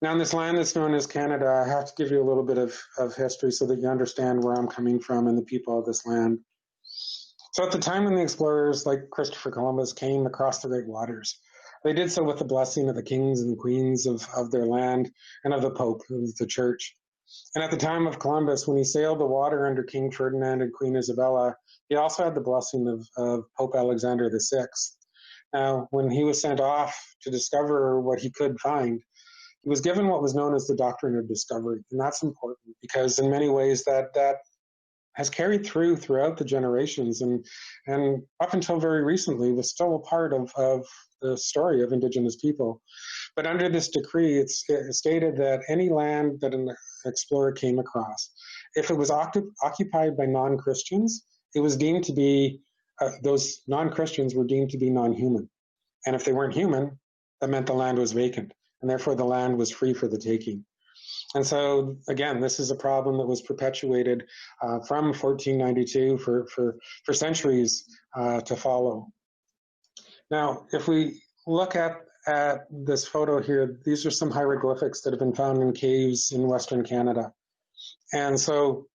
Now, in this land that's known as Canada, I have to give you a little bit of history so that you understand where I'm coming from and the people of this land. So at the time when the explorers like Christopher Columbus came across the great waters, they did so with the blessing of the kings and queens of their land and of the Pope, of the church. And at the time of Columbus, when he sailed the water under King Ferdinand and Queen Isabella, he also had the blessing of Pope Alexander VI. Now, when he was sent off to discover what he could find, he was given what was known as the doctrine of discovery. And that's important because in many ways that has carried throughout the generations and up until very recently was still a part of the story of Indigenous people. But under this decree, it stated that any land that an explorer came across, if it was occupied by non-Christians, it was deemed to be, those non-Christians were deemed to be non-human. And if they weren't human, that meant the land was vacant, and therefore the land was free for the taking. And so, again, this is a problem that was perpetuated from 1492 for centuries to follow. Now, if we look at this photo here, these are some hieroglyphics that have been found in caves in Western Canada. And so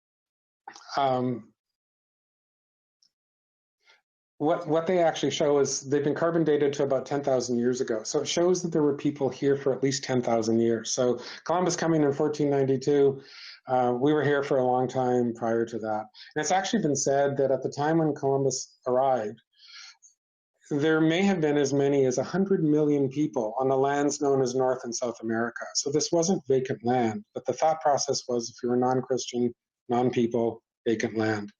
what they actually show is they've been carbon dated to about 10,000 years ago. So it shows that there were people here for at least 10,000 years. So Columbus coming in 1492, we were here for a long time prior to that. And it's actually been said that at the time when Columbus arrived, there may have been as many as 100 million people on the lands known as North and South America. So this wasn't vacant land, but the thought process was if you were non-Christian, non-people, vacant land.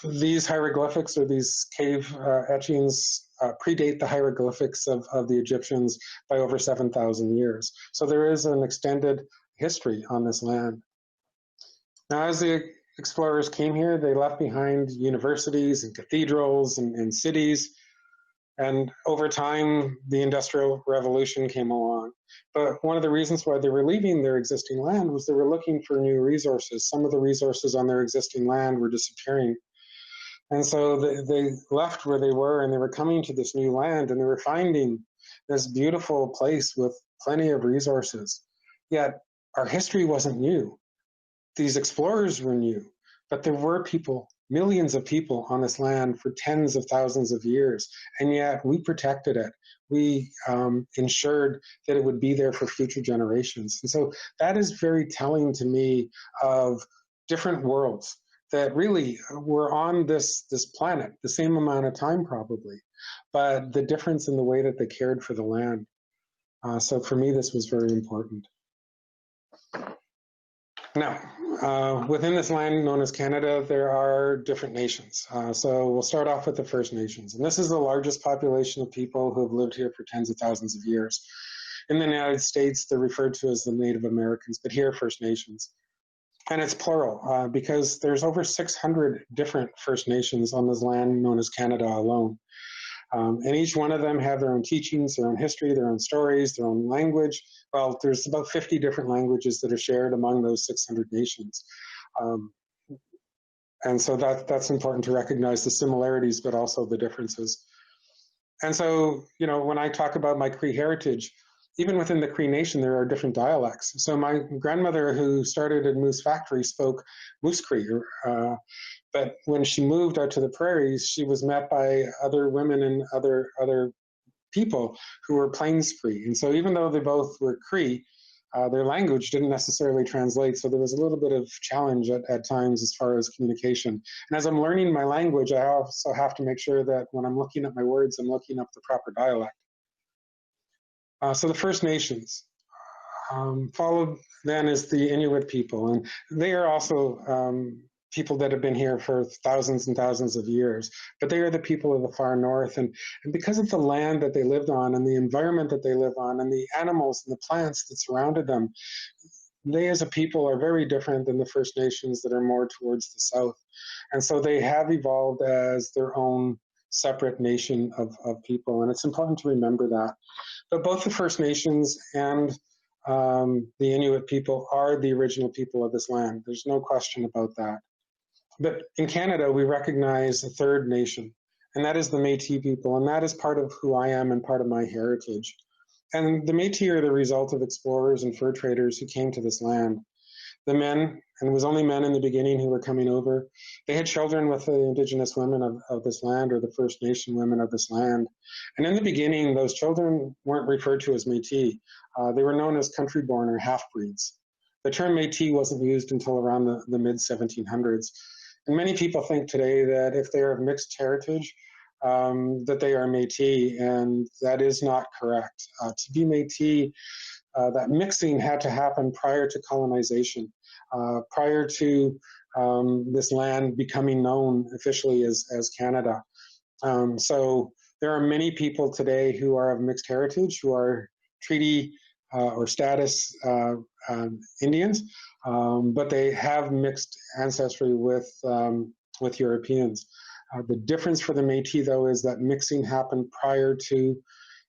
These hieroglyphics or these cave etchings predate the hieroglyphics of the Egyptians by over 7,000 years. So there is an extended history on this land. Now, as the explorers came here, they left behind universities and cathedrals and cities. And over time, the Industrial Revolution came along. But one of the reasons why they were leaving their existing land was they were looking for new resources. Some of the resources on their existing land were disappearing. And so they left where they were and they were coming to this new land and they were finding this beautiful place with plenty of resources. Yet our history wasn't new. These explorers were new, but there were people, millions of people on this land for tens of thousands of years, and yet we protected it. We ensured that it would be there for future generations. And so that is very telling to me of different worlds that really were on this planet, the same amount of time probably, but the difference in the way that they cared for the land. So for me, this was very important. Now, within this land known as Canada, there are different nations. So we'll start off with the First Nations. And this is the largest population of people who have lived here for tens of thousands of years. In the United States, they're referred to as the Native Americans, but here, First Nations. And it's plural because there's over 600 different First Nations on this land known as Canada alone. And each one of them have their own teachings, their own history, their own stories, their own language. Well, there's about 50 different languages that are shared among those 600 nations. And so that's important to recognize the similarities, but also the differences. And so, you know, when I talk about my Cree heritage, even within the Cree Nation, there are different dialects. So my grandmother, who started a moose factory, spoke Moose Cree, but when she moved out to the prairies, she was met by other women and other people who were Plains Cree. And so even though they both were Cree, their language didn't necessarily translate. So there was a little bit of challenge at times as far as communication. And as I'm learning my language, I also have to make sure that when I'm looking at my words, I'm looking up the proper dialect. So the First Nations. Followed then is the Inuit people. And they are also people that have been here for thousands and thousands of years, but they are the people of the far north. And because of the land that they lived on and the environment that they live on and the animals and the plants that surrounded them, they as a people are very different than the First Nations that are more towards the south. And so they have evolved as their own separate nation of people. And it's important to remember that. But both the First Nations and the Inuit people are the original people of this land. There's no question about that. But in Canada, we recognize a third nation, and that is the Métis people, and that is part of who I am and part of my heritage. And the Métis are the result of explorers and fur traders who came to this land. The men, and it was only men in the beginning who were coming over, they had children with the Indigenous women of this land, or the First Nation women of this land. And in the beginning, those children weren't referred to as Métis. They were known as country-born or half-breeds. The term Métis wasn't used until around the mid-1700s. And many people think today that if they are of mixed heritage, that they are Métis, and that is not correct. To be Métis, that mixing had to happen prior to colonization, prior to this land becoming known officially as Canada. So there are many people today who are of mixed heritage, who are treaty or status Indians, but they have mixed ancestry with Europeans. The difference for the Métis, though, is that mixing happened prior to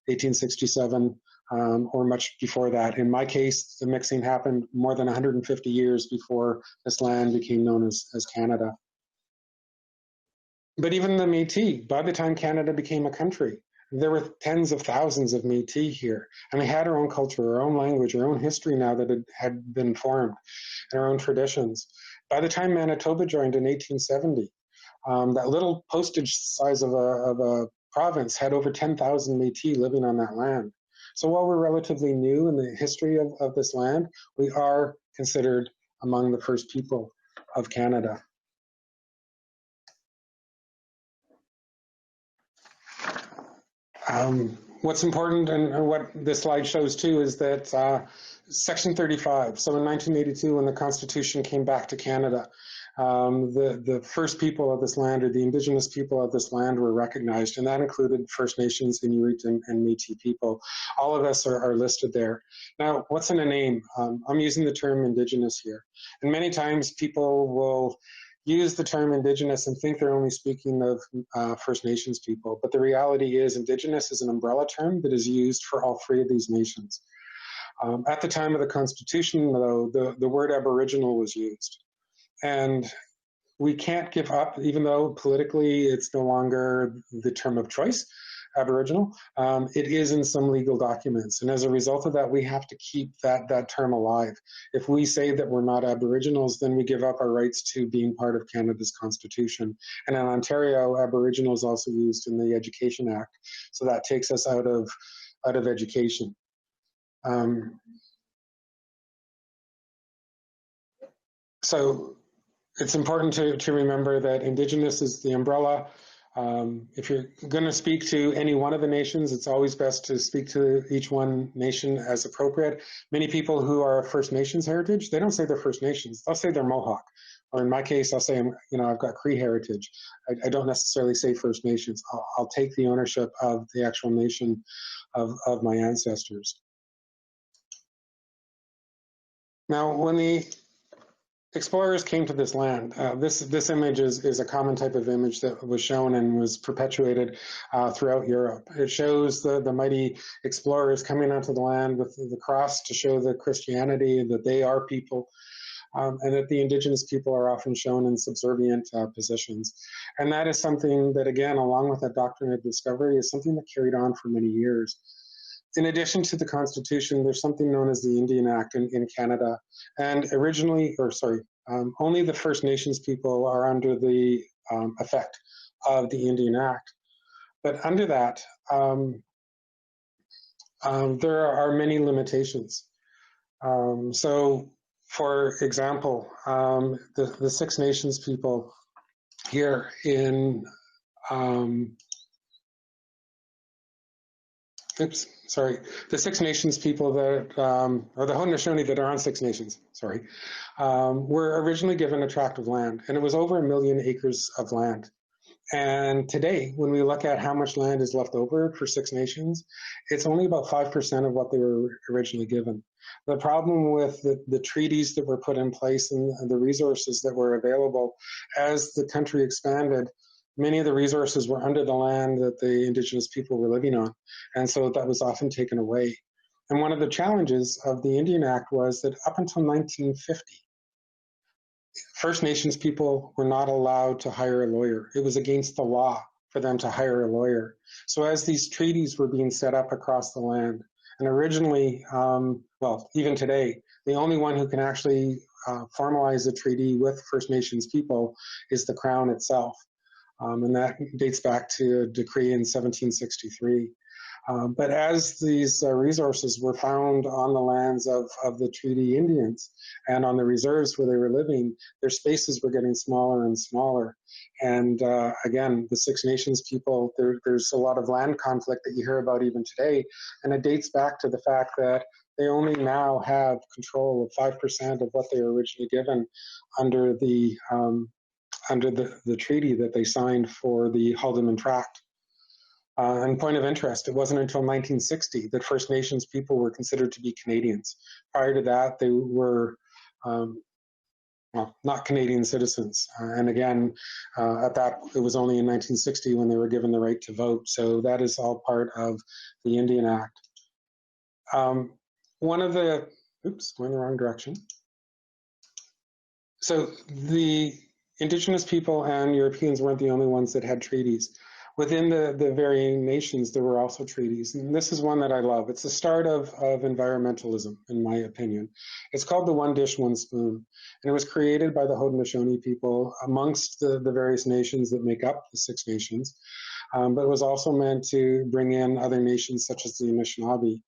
1867 or much before that. In my case, the mixing happened more than 150 years before this land became known as Canada. But even the Métis, by the time Canada became a country, there were tens of thousands of Métis here, and they had our own culture, our own language, our own history now that had been formed, and our own traditions. By the time Manitoba joined in 1870, that little postage size of a province had over 10,000 Métis living on that land. So while we're relatively new in the history of this land, we are considered among the first people of Canada. What's important, and what this slide shows too, is that Section 35, so in 1982 when the Constitution came back to Canada, the first people of this land, or the Indigenous people of this land, were recognized, and that included First Nations, Inuit, and Métis people. All of us are listed there. Now, what's in a name? I'm using the term Indigenous here, and many times people will use the term Indigenous and think they're only speaking of First Nations people, but the reality is Indigenous is an umbrella term that is used for all three of these nations. At the time of the Constitution, though, the word Aboriginal was used. And we can't give up, even though politically it's no longer the term of choice, Aboriginal. It is in some legal documents. And as a result of that, we have to keep that term alive. If we say that we're not Aboriginals, then we give up our rights to being part of Canada's Constitution. And in Ontario, Aboriginal is also used in the Education Act. So that takes us out of education. So it's important to remember that Indigenous is the umbrella. If you're going to speak to any one of the nations, it's always best to speak to each one nation as appropriate. Many people who are First Nations heritage, they don't say they're First Nations. They'll say they're Mohawk. Or in my case, I'll say, I've got Cree heritage. I don't necessarily say First Nations. I'll take the ownership of the actual nation of my ancestors. Now, when the explorers came to this land, this image is a common type of image that was shown and was perpetuated throughout Europe. It shows the mighty explorers coming onto the land with the cross to show the Christianity, that they are people, and that the Indigenous people are often shown in subservient positions. And that is something that, again, along with that doctrine of discovery, is something that carried on for many years. In addition to the Constitution, there's something known as the Indian Act in Canada. And only the First Nations people are under the effect of the Indian Act. But under that, there are many limitations. So, for example, the Six Nations people here in, the Six Nations people that, or the Haudenosaunee that are on Six Nations, were originally given a tract of land, and it was over 1 million acres of land. And today, when we look at how much land is left over for Six Nations, it's only about 5% of what they were originally given. The problem with the treaties that were put in place and the resources that were available as the country expanded, many of the resources were under the land that the Indigenous people were living on. And so that was often taken away. And one of the challenges of the Indian Act was that up until 1950, First Nations people were not allowed to hire a lawyer. It was against the law for them to hire a lawyer. So as these treaties were being set up across the land, and originally, well, even today, the only one who can actually formalize a treaty with First Nations people is the Crown itself. And that dates back to a decree in 1763. But as these resources were found on the lands of the Treaty Indians and on the reserves where they were living, their spaces were getting smaller and smaller. And again, the Six Nations people, there's a lot of land conflict that you hear about even today, and it dates back to the fact that they only now have control of 5% of what they were originally given under the treaty that they signed for the Haldimand Tract. And point of interest, it wasn't until 1960 that First Nations people were considered to be Canadians. Prior to that, they were well, not Canadian citizens. And again, at that, it was only in 1960 when they were given the right to vote. So that is all part of the Indian Act. One of the, oops, going the wrong direction. So the Indigenous people and Europeans weren't the only ones that had treaties. Within the varying nations, there were also treaties. And this is one that I love. It's the start of environmentalism, in my opinion. It's called the One Dish, One Spoon. And it was created by the Haudenosaunee people amongst the various nations that make up the Six Nations. But it was also meant to bring in other nations such as the Anishinaabe.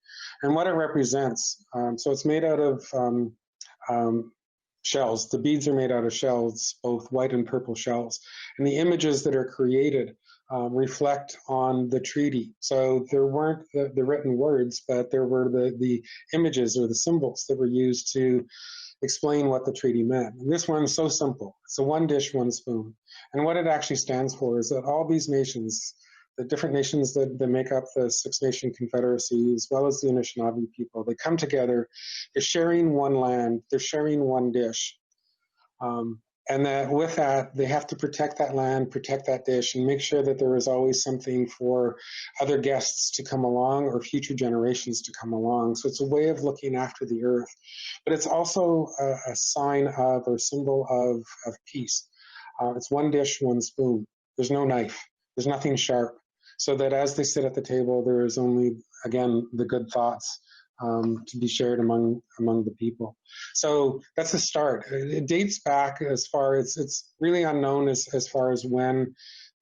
And what it represents, so it's made out of shells. The beads are made out of shells, both white and purple shells. And the images that are created reflect on the treaty. So there weren't the written words, but there were the images or the symbols that were used to explain what the treaty meant. And this one's so simple. It's a one dish, one spoon. And what it actually stands for is that all these nations, the different nations that make up the Six Nation Confederacy, as well as the Anishinaabe people, they come together, they're sharing one land, they're sharing one dish. And that with that, they have to protect that land, protect that dish, and make sure that there is always something for other guests to come along or future generations to come along. So it's a way of looking after the earth. But it's also a sign of or symbol of peace. It's one dish, one spoon. There's no knife. There's nothing sharp. So that as they sit at the table, there is only, again, the good thoughts to be shared among the people. So that's the start. It dates back as far as, it's really unknown as far as when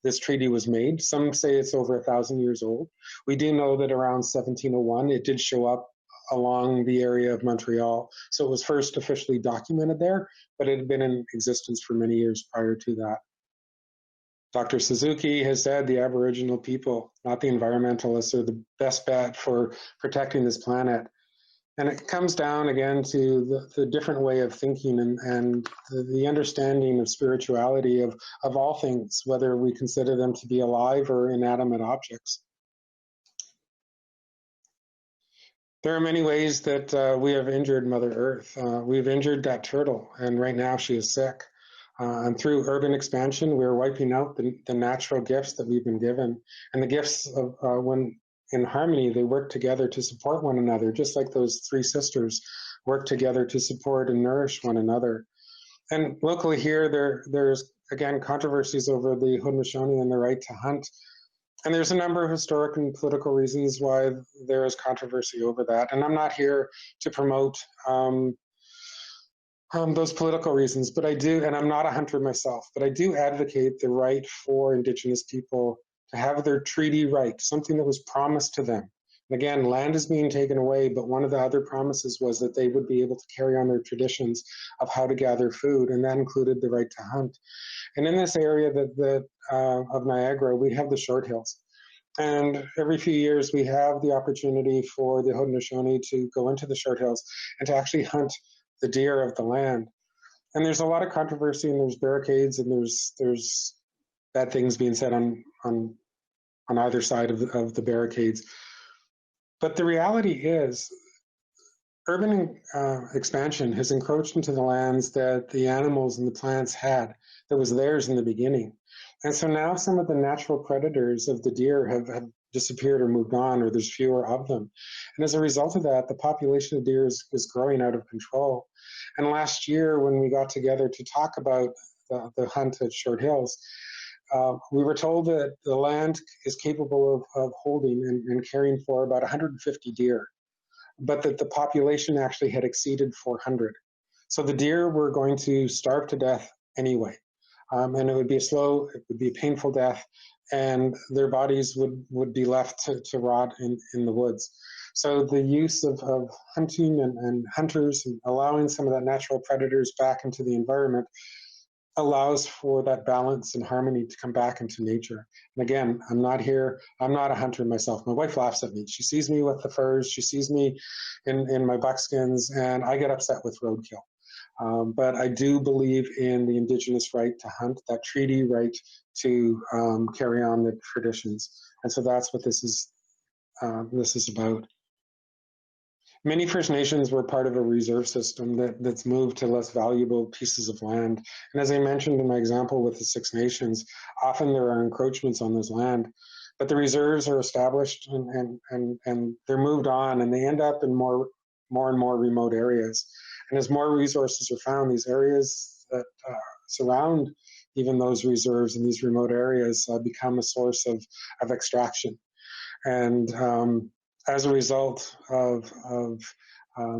this treaty was made. Some say it's over 1,000 years old. We do know that around 1701, it did show up along the area of Montreal. So it was first officially documented there, but it had been in existence for many years prior to that. Dr. Suzuki has said the Aboriginal people, not the environmentalists, are the best bet for protecting this planet. And it comes down again to the different way of thinking and the understanding of spirituality of all things, whether we consider them to be alive or inanimate objects. There are many ways that we have injured Mother Earth. We've injured that turtle, and right now she is sick. And through urban expansion, we're wiping out the natural gifts that we've been given. And the gifts of when in harmony, they work together to support one another, just like those three sisters work together to support and nourish one another. And locally here, there's, again, controversies over the Haudenosaunee and the right to hunt. And there's a number of historic and political reasons why there is controversy over that. And I'm not here to promote those political reasons, but I do, and I'm not a hunter myself, but I do advocate the right for Indigenous people to have their treaty right, something that was promised to them. And again, land is being taken away, but one of the other promises was that they would be able to carry on their traditions of how to gather food, and that included the right to hunt. And in this area of Niagara, we have the short hills. And every few years, we have the opportunity for the Haudenosaunee to go into the short hills and to actually hunt the deer of the land. And there's a lot of controversy, and there's barricades, and there's bad things being said on either side of the barricades. But the reality is, urban expansion has encroached into the lands that the animals and the plants had, that was theirs in the beginning. And so now some of the natural predators of the deer have disappeared or moved on, or there's fewer of them. And as a result of that, the population of deer is growing out of control. And last year, when we got together to talk about the hunt at Short Hills, we were told that the land is capable of holding and caring for about 150 deer, but that the population actually had exceeded 400. So the deer were going to starve to death anyway. And it would be a painful death, and their bodies would be left to rot in the woods. So the use of hunting and hunters and allowing some of that natural predators back into the environment allows for that balance and harmony to come back into nature. And again, I'm not a hunter myself. My wife laughs at me. She sees me with the furs, she sees me in my buckskins, and I get upset with roadkill. But I do believe in the Indigenous right to hunt, that treaty right to carry on the traditions. And so that's what this is about. Many First Nations were part of a reserve system that's moved to less valuable pieces of land. And as I mentioned in my example with the Six Nations, often there are encroachments on this land, but the reserves are established and they're moved on, and they end up in more and more remote areas. And as more resources are found, these areas that surround even those reserves in these remote areas become a source of extraction. And as a result of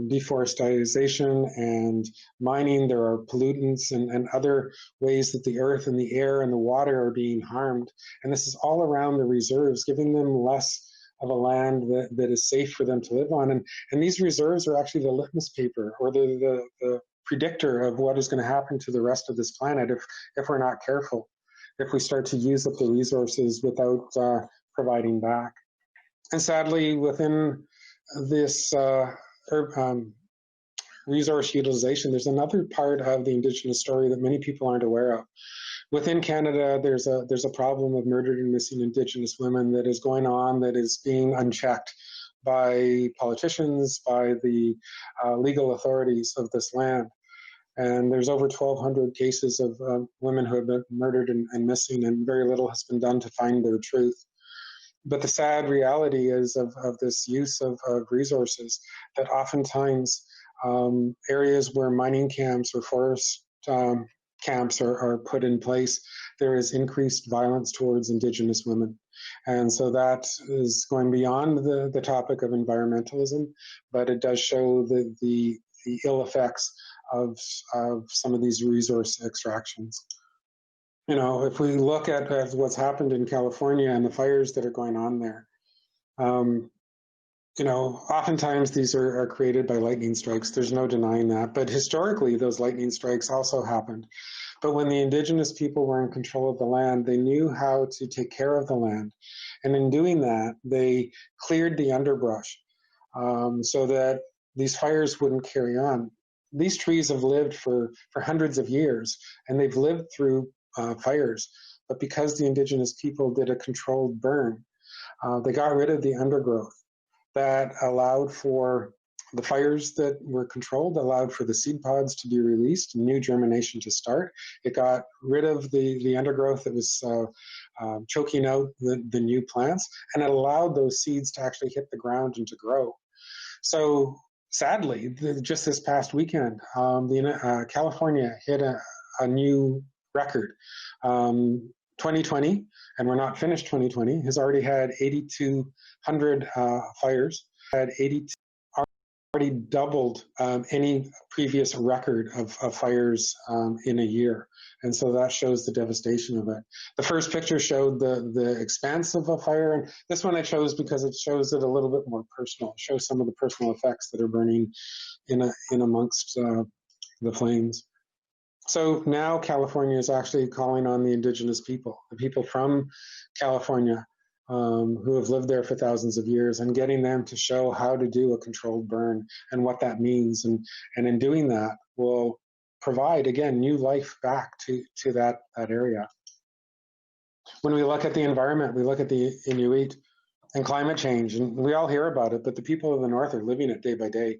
deforestation and mining, there are pollutants and other ways that the earth and the air and the water are being harmed. And this is all around the reserves, giving them less of a land that is safe for them to live on. And these reserves are actually the litmus paper, or the predictor of what is going to happen to the rest of this planet if we're not careful, if we start to use up the resources without providing back. And sadly, within this resource utilization, there's another part of the Indigenous story that many people aren't aware of. Within Canada, there's a problem of murdered and missing Indigenous women that is going on, that is being unchecked by politicians, by the legal authorities of this land. And there's over 1,200 cases of women who have been murdered and missing, and very little has been done to find their truth. But the sad reality is of this use of resources, that oftentimes areas where mining camps or forest camps are put in place, there is increased violence towards Indigenous women. And so that is going beyond the topic of environmentalism, but it does show the ill effects of some of these resource extractions. You know, if we look at what's happened in California and the fires that are going on there, you know, oftentimes these are created by lightning strikes. There's no denying that. But historically, those lightning strikes also happened. But when the Indigenous people were in control of the land, they knew how to take care of the land. And in doing that, they cleared the underbrush so that these fires wouldn't carry on. These trees have lived for hundreds of years, and they've lived through fires. But because the Indigenous people did a controlled burn, they got rid of the undergrowth. That allowed for the fires that were controlled, allowed for the seed pods to be released, new germination to start. It got rid of the undergrowth that was choking out the new plants, and it allowed those seeds to actually hit the ground and to grow. So sadly, just this past weekend, California hit a new record. 2020, and we're not finished 2020, has already had 8,200 fires, already doubled any previous record of fires in a year. And so that shows the devastation of it. The first picture showed the expanse of a fire, and this one I chose because it shows it a little bit more personal. It shows some of the personal effects that are burning in amongst the flames. So now California is actually calling on the Indigenous people, the people from California, who have lived there for thousands of years, and getting them to show how to do a controlled burn and what that means. And in doing that, will provide, again, new life back to that area. When we look at the environment, we look at the Inuit and climate change, and we all hear about it, but the people of the North are living it day by day.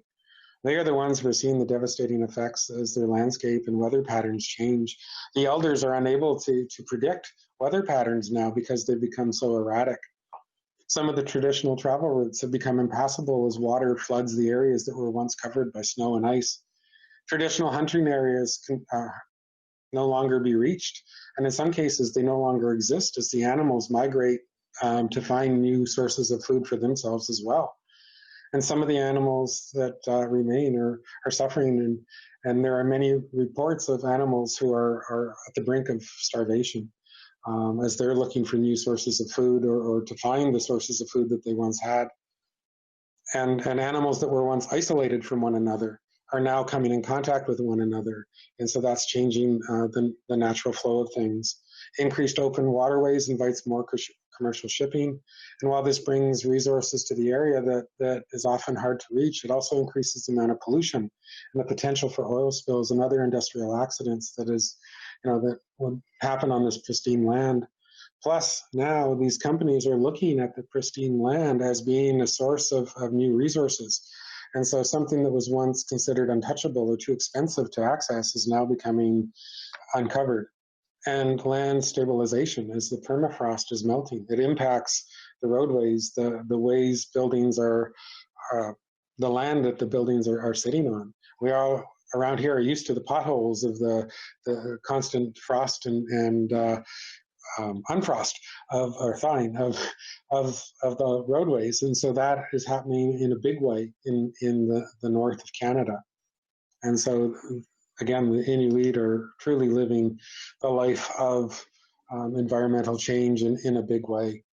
They are the ones who are seeing the devastating effects as their landscape and weather patterns change. The elders are unable to predict weather patterns now because they've become so erratic. Some of the traditional travel routes have become impassable as water floods the areas that were once covered by snow and ice. Traditional hunting areas can no longer be reached, and in some cases they no longer exist as the animals migrate to find new sources of food for themselves as well. And some of the animals that remain are suffering, and there are many reports of animals who are at the brink of starvation as they're looking for new sources of food or to find the sources of food that they once had. And animals that were once isolated from one another are now coming in contact with one another. And so that's changing the natural flow of things. Increased open waterways invites more commercial shipping. And while this brings resources to the area that is often hard to reach, it also increases the amount of pollution and the potential for oil spills and other industrial accidents that would happen on this pristine land. Plus, now these companies are looking at the pristine land as being a source of new resources. And so something that was once considered untouchable or too expensive to access is now becoming uncovered. And land stabilization, as the permafrost is melting, it impacts the roadways, the ways buildings are, the land that the buildings are sitting on. We all around here are used to the potholes of the constant frost and unfrost or thawing of the roadways, and so that is happening in a big way in the north of Canada. And so again, the Inuit are truly living the life of environmental change in a big way.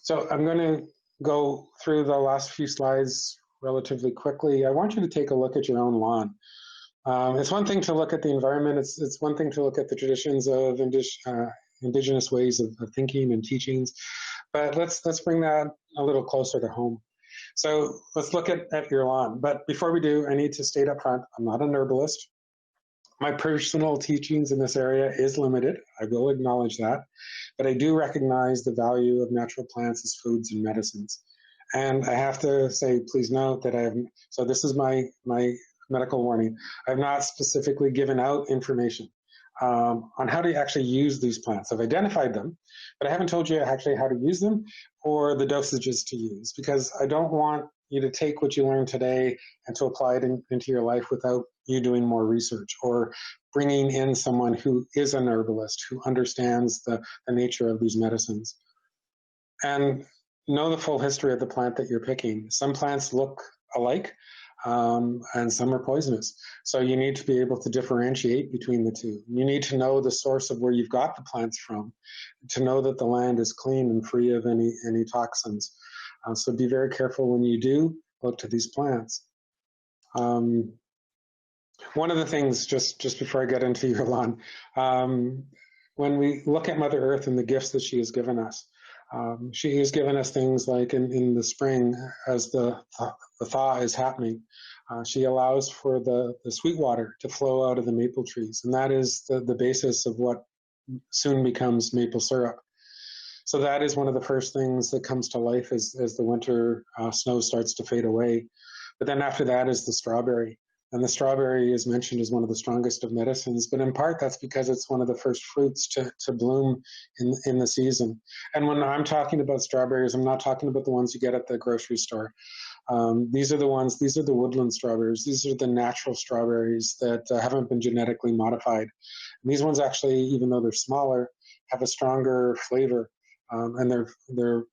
So I'm going to go through the last few slides relatively quickly. I want you to take a look at your own lawn. It's one thing to look at the environment. It's one thing to look at the traditions of Indigenous ways of thinking and teachings, but let's bring that a little closer to home. So let's look at your lawn. But before we do, I need to state up front, I'm not an herbalist. My personal teachings in this area is limited. I will acknowledge that, but I do recognize the value of natural plants as foods and medicines. And I have to say, please note that so this is my medical warning. I've not specifically given out information on how to actually use these plants. I've identified them, but I haven't told you actually how to use them or the dosages to use, because I don't want you to take what you learned today and to apply it into your life without you doing more research or bringing in someone who is an herbalist, who understands the nature of these medicines. And know the full history of the plant that you're picking. Some plants look alike, and some are poisonous. So you need to be able to differentiate between the two. You need to know the source of where you've got the plants from, to know that the land is clean and free of any toxins. So be very careful when you do look to these plants. One of the things, just before I get into your lawn, when we look at Mother Earth and the gifts that she has given us, she has given us things like in the spring, as the thaw is happening, she allows for the sweet water to flow out of the maple trees. And that is the basis of what soon becomes maple syrup. So that is one of the first things that comes to life as the winter snow starts to fade away. But then after that is the strawberry. And the strawberry is mentioned as one of the strongest of medicines, but in part that's because it's one of the first fruits to bloom in the season. And when I'm talking about strawberries, I'm not talking about the ones you get at the grocery store. These are the woodland strawberries. These are the natural strawberries that haven't been genetically modified. And these ones actually, even though they're smaller, have a stronger flavor, and they're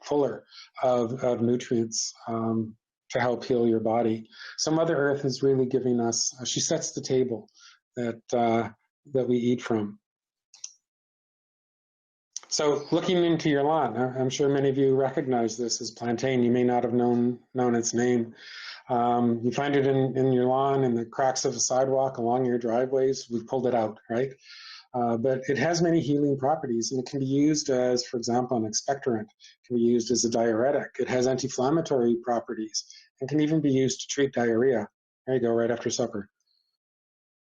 fuller of nutrients to help heal your body. So Mother Earth is really giving us, she sets the table that we eat from. So looking into your lawn, I'm sure many of you recognize this as plantain. You may not have known its name. You find it in your lawn, in the cracks of a sidewalk, along your driveways. We've pulled it out, right? but it has many healing properties, and it can be used as, for example, an expectorant. It can be used as a diuretic. It has anti-inflammatory properties and can even be used to treat diarrhea. There you go, right after supper.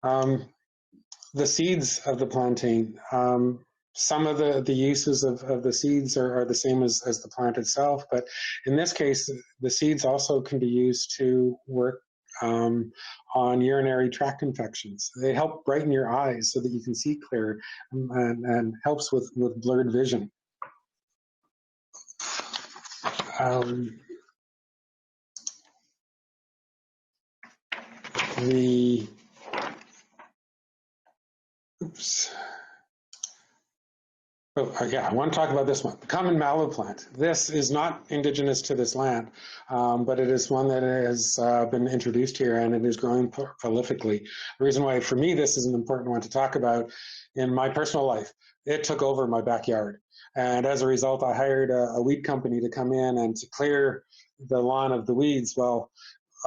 The seeds of the plantain, some of the uses of the seeds are the same as the plant itself, but in this case, the seeds also can be used to work on urinary tract infections. They help brighten your eyes so that you can see clear, and helps with blurred vision. Oops. I want to talk about this one, the common mallow plant. This is not indigenous to this land, but it is one that has been introduced here, and it is growing prolifically. The reason why, for me, this is an important one to talk about in my personal life, it took over my backyard. And as a result, I hired a weed company to come in and to clear the lawn of the weeds. Well,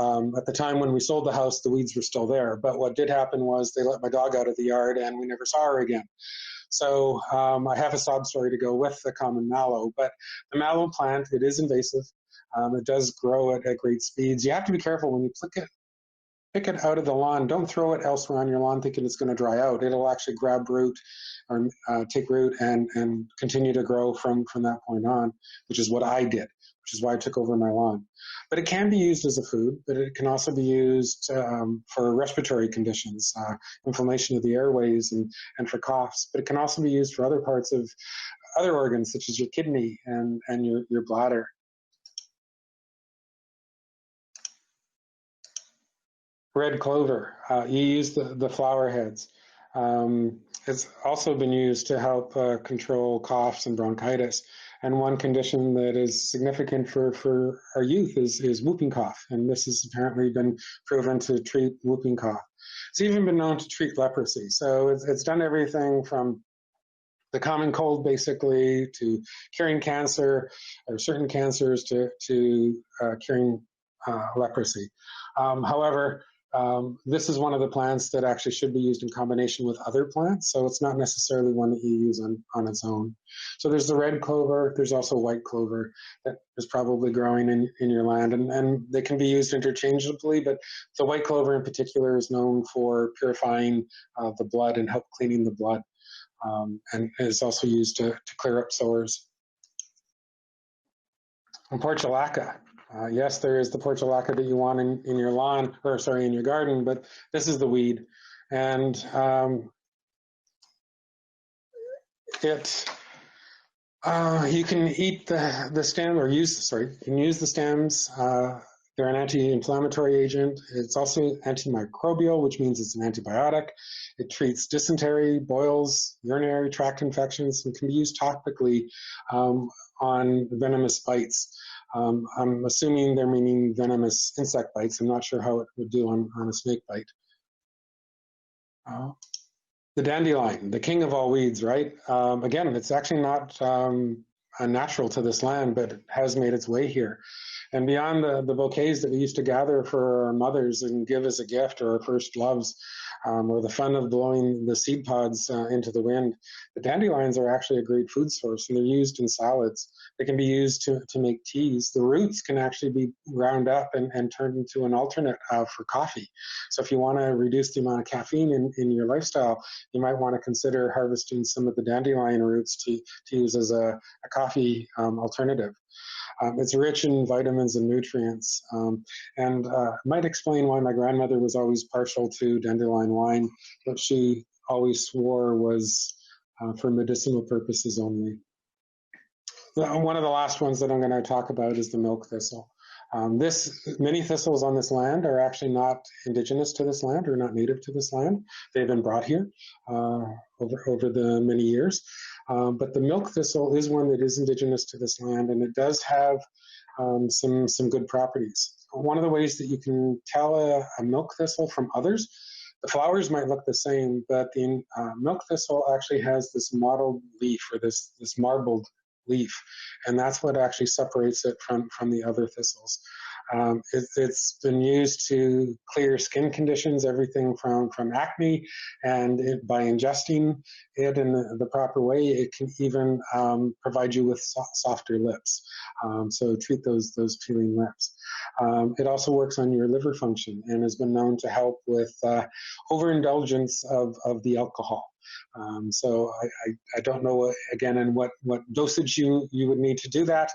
at the time when we sold the house, the weeds were still there. But what did happen was they let my dog out of the yard, and we never saw her again. So I have a sob story to go with the common mallow, but the mallow plant, it is invasive. It does grow at great speeds. You have to be careful when you pick it out of the lawn. Don't throw it elsewhere on your lawn thinking it's going to dry out. It'll actually grab root or take root and continue to grow from that point on, which is what I did, which is why I took over my lawn. But it can be used as a food, but it can also be used for respiratory conditions, inflammation of the airways and for coughs. But it can also be used for other parts of other organs, such as your kidney and your bladder. Red clover, you use the flower heads. It's also been used to help control coughs and bronchitis. And one condition that is significant for our youth is whooping cough. And this has apparently been proven to treat whooping cough. It's even been known to treat leprosy. So it's done everything from the common cold, basically, to curing cancer, or certain cancers, to curing leprosy. However, this is one of the plants that actually should be used in combination with other plants, so it's not necessarily one that you use on its own. So there's the red clover, there's also white clover that is probably growing in your land, and they can be used interchangeably, but the white clover in particular is known for purifying the blood and help cleaning the blood, and is also used to clear up sores. And portulaca. Yes, there is the portulaca that you want in your lawn, or sorry, in your garden, but this is the weed. And you can eat the stem, or you can use the stems. They're an anti-inflammatory agent. It's also antimicrobial, which means it's an antibiotic. It treats dysentery, boils, urinary tract infections, and can be used topically on venomous bites. I'm assuming they're meaning venomous insect bites. I'm not sure how it would do on a snake bite. The dandelion, the king of all weeds, right? Again, it's actually not unnatural to this land, but it has made its way here. And beyond the bouquets that we used to gather for our mothers and give as a gift, or our first loves, or the fun of blowing the seed pods into the wind, the dandelions are actually a great food source, and they're used in salads. They can be used to make teas. The roots can actually be ground up and turned into an alternate for coffee. So if you want to reduce the amount of caffeine in your lifestyle, you might want to consider harvesting some of the dandelion roots to use as a coffee alternative. It's rich in vitamins and nutrients, and might explain why my grandmother was always partial to dandelion wine, that she always swore was for medicinal purposes only. One of the last ones that I'm going to talk about is the milk thistle. Many thistles on this land are actually not indigenous to this land, or not native to this land. They've been brought here over the many years. But the milk thistle is one that is indigenous to this land, and it does have some good properties. One of the ways that you can tell a milk thistle from others, the flowers might look the same, but the milk thistle actually has this mottled leaf, or this marbled leaf, and that's what actually separates it from the other thistles. It's been used to clear skin conditions, everything from acne, and by ingesting it in the proper way, it can even provide you with softer lips. So treat those peeling lips. It also works on your liver function and has been known to help with overindulgence of the alcohol. So I don't know, again, in what dosage you would need to do that,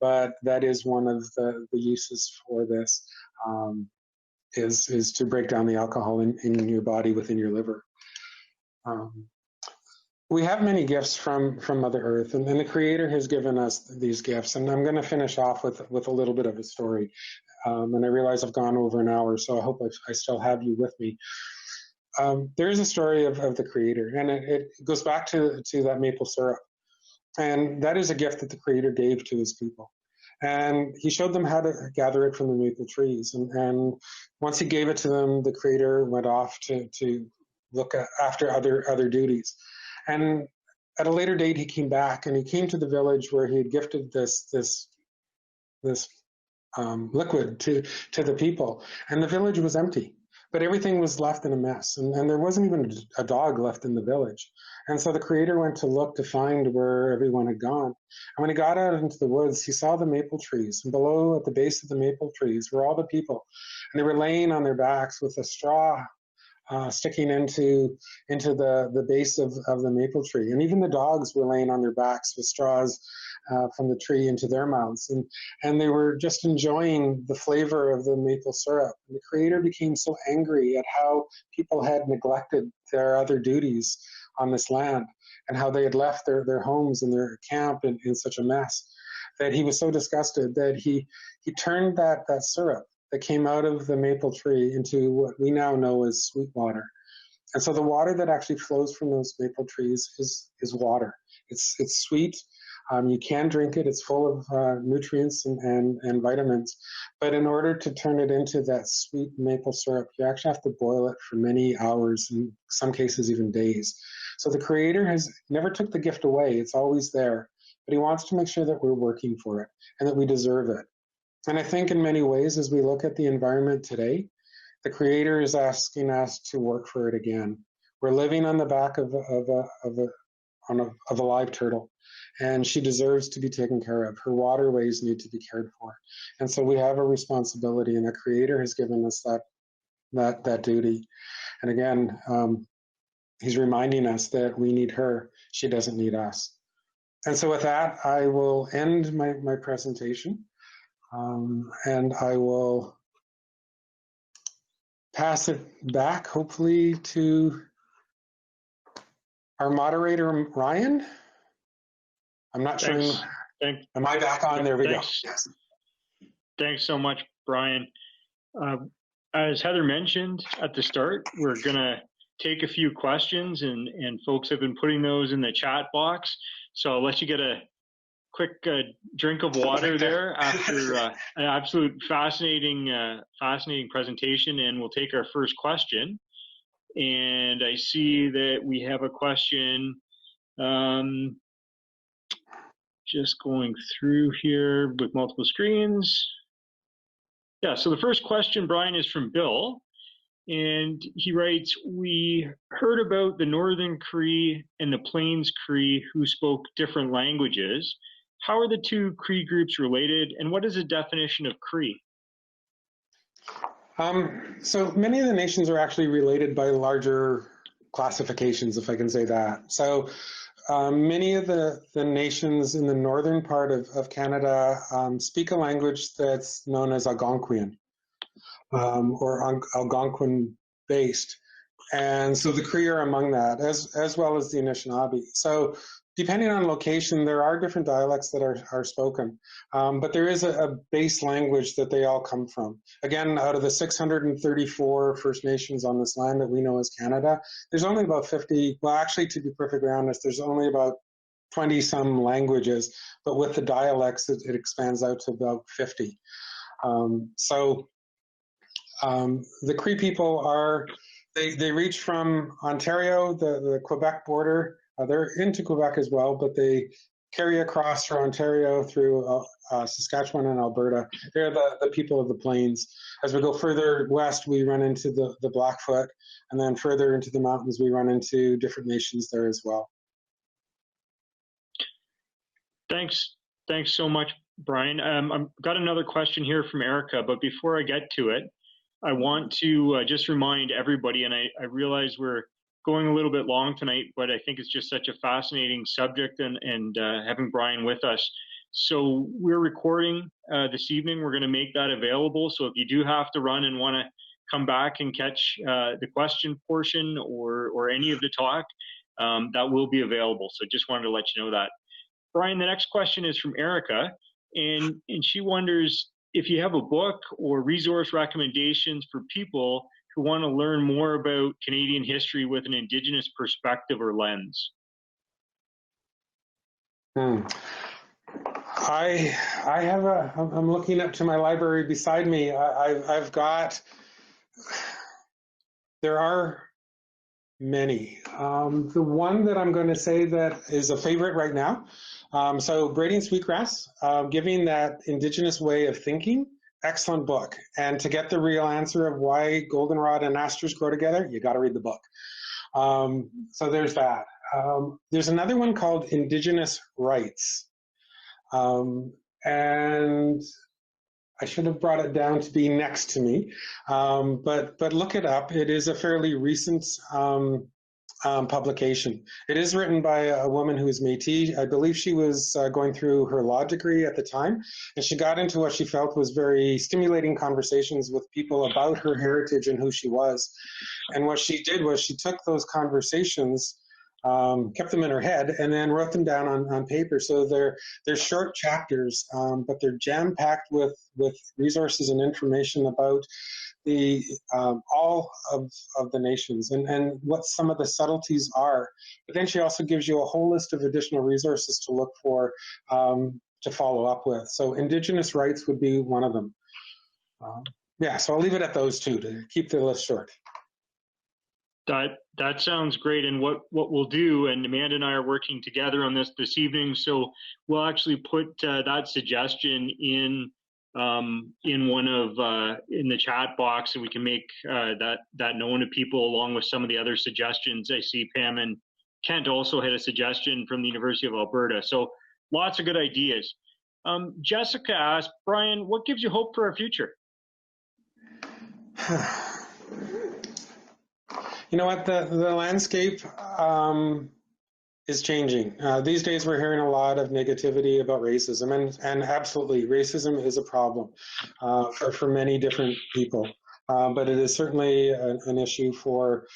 but that is one of the uses for this, is to break down the alcohol in your body within your liver. We have many gifts from Mother Earth, and the Creator has given us these gifts. And I'm going to finish off with a little bit of a story. And I realize I've gone over an hour, so I hope I still have you with me. There is a story of the Creator, and it goes back to that maple syrup. And that is a gift that the Creator gave to his people. And he showed them how to gather it from the maple trees. And once he gave it to them, the Creator went off to look after other duties. And at a later date, he came back, and he came to the village where he had gifted this liquid to the people. And the village was empty. But everything was left in a mess, and there wasn't even a dog left in the village. And so the Creator went to look to find where everyone had gone. And when he got out into the woods, he saw the maple trees. And below, at the base of the maple trees, were all the people. And they were laying on their backs with a straw sticking into the base of the maple tree. And even the dogs were laying on their backs with straws from the tree into their mouths. And they were just enjoying the flavor of the maple syrup. And the Creator became so angry at how people had neglected their other duties on this land, and how they had left their homes and their camp in such a mess, that he was so disgusted that he turned that syrup that came out of the maple tree into what we now know as sweet water. And so the water that actually flows from those maple trees is water. It's sweet. You can drink it. It's full of nutrients and vitamins. But in order to turn it into that sweet maple syrup, you actually have to boil it for many hours, in some cases even days. So the Creator has never took the gift away. It's always there. But he wants to make sure that we're working for it and that we deserve it. And I think in many ways, as we look at the environment today, the Creator is asking us to work for it again. We're living on the back of a live turtle, and she deserves to be taken care of. Her waterways need to be cared for. And so we have a responsibility, and the Creator has given us that duty. And again, he's reminding us that we need her. She doesn't need us. And so with that, I will end my presentation. And I will pass it back, hopefully, to our moderator, Ryan. I'm not sure. Am I back on? There we go. Yes. Thanks so much, Brian. As Heather mentioned at the start, we're going to take a few questions, and folks have been putting those in the chat box. So I'll let you get a quick drink of water there after an absolute fascinating presentation, and we'll take our first question. And I see that we have a question, just going through here with multiple screens. Yeah, so the first question, Brian, is from Bill, and he writes, we heard about the Northern Cree and the Plains Cree who spoke different languages. How are the two Cree groups related, and what is the definition of Cree? So many of the nations are actually related by larger classifications, if I can say that. So many of the nations in the northern part of Canada speak a language that's known as Algonquian, or Algonquin-based. And so the Cree are among that, as well as the Anishinaabe. So depending on location, there are different dialects that are spoken, but there is a base language that they all come from. Again, out of the 634 First Nations on this land that we know as Canada, there's only about 50, well, actually, to be perfectly honest, there's only about 20-some languages, but with the dialects, it expands out to about 50. The Cree people they reach from Ontario, the Quebec border. They're into Quebec as well, but they carry across from Ontario through Saskatchewan and Alberta. They're the people of the plains. As we go further west, we run into the Blackfoot, and then further into the mountains, we run into different nations there as well. Thanks so much, Brian. I've got another question here from Erica, but before I get to it, I want to just remind everybody, and I realize we're going a little bit long tonight, but I think it's just such a fascinating subject, and having Brian with us. So we're recording this evening. We're going to make that available. So if you do have to run and want to come back and catch the question portion or any of the talk, that will be available. So just wanted to let you know that. Brian, the next question is from Erica, and she wonders if you have a book or resource recommendations for people who want to learn more about Canadian history with an Indigenous perspective or lens. I'm looking up to my library beside me. There are many. The one that I'm going to say that is a favorite right now, so Braiding Sweetgrass, giving that Indigenous way of thinking, excellent book. And to get the real answer of why goldenrod and asters grow together, you got to read the book. So there's that. There's another one called Indigenous Rights. And I should have brought it down to be next to me, but look it up. It is a fairly recent publication. It is written by a woman who is Métis. I believe she was going through her law degree at the time, and she got into what she felt was very stimulating conversations with people about her heritage and who she was. And what she did was she took those conversations, kept them in her head, and then wrote them down on paper. So they're short chapters, but they're jam-packed with resources and information about the all of the nations and what some of the subtleties are. But then she also gives you a whole list of additional resources to look for, to follow up with. So Indigenous rights would be one of them. Yeah, so I'll leave it at those two to keep the list short. That sounds great. And what we'll do, and Amanda and I are working together on this evening, so we'll actually put that suggestion in one of in the chat box, and we can make that known to people along with some of the other suggestions. I see Pam and Kent also had a suggestion from the University of Alberta. So lots of good ideas. Jessica asked, Brian, what gives you hope for our future? You know what, the landscape is changing. These days we're hearing a lot of negativity about racism, and absolutely, racism is a problem for many different people. But it is certainly an issue for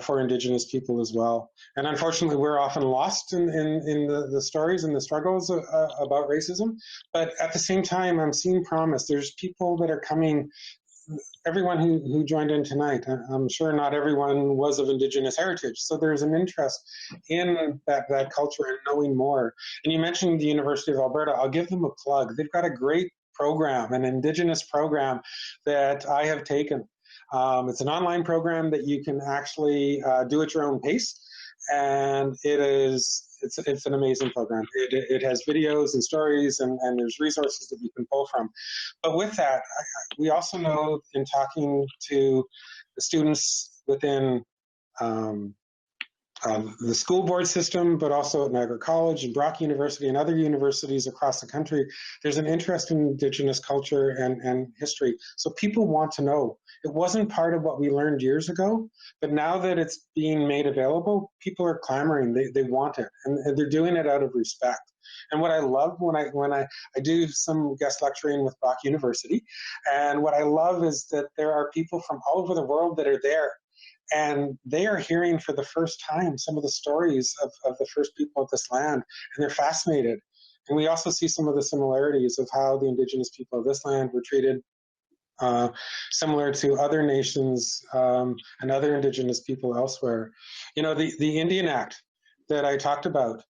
Indigenous people as well. And unfortunately, we're often lost in the stories and the struggles about racism. But at the same time, I'm seeing promise. There's people that are coming. Everyone who joined in tonight, I'm sure not everyone was of Indigenous heritage. So there's an interest in that culture and knowing more. And you mentioned the University of Alberta. I'll give them a plug. They've got a great program, an Indigenous program that I have taken. It's an online program that you can actually do at your own pace. And it's an amazing program. It has videos and stories, and there's resources that you can pull from. But with that, we also know in talking to the students within the school board system, but also at Niagara College and Brock University and other universities across the country, there's an interest in Indigenous culture and history. So people want to know. It wasn't part of what we learned years ago, but now that it's being made available, people are clamoring. They want it, and they're doing it out of respect. And what I love when I do some guest lecturing with Brock University, and what I love is that there are people from all over the world that are there. And they are hearing for the first time some of the stories of the first people of this land, and they're fascinated. And we also see some of the similarities of how the Indigenous people of this land were treated, similar to other nations and other Indigenous people elsewhere. You know, the Indian Act that I talked about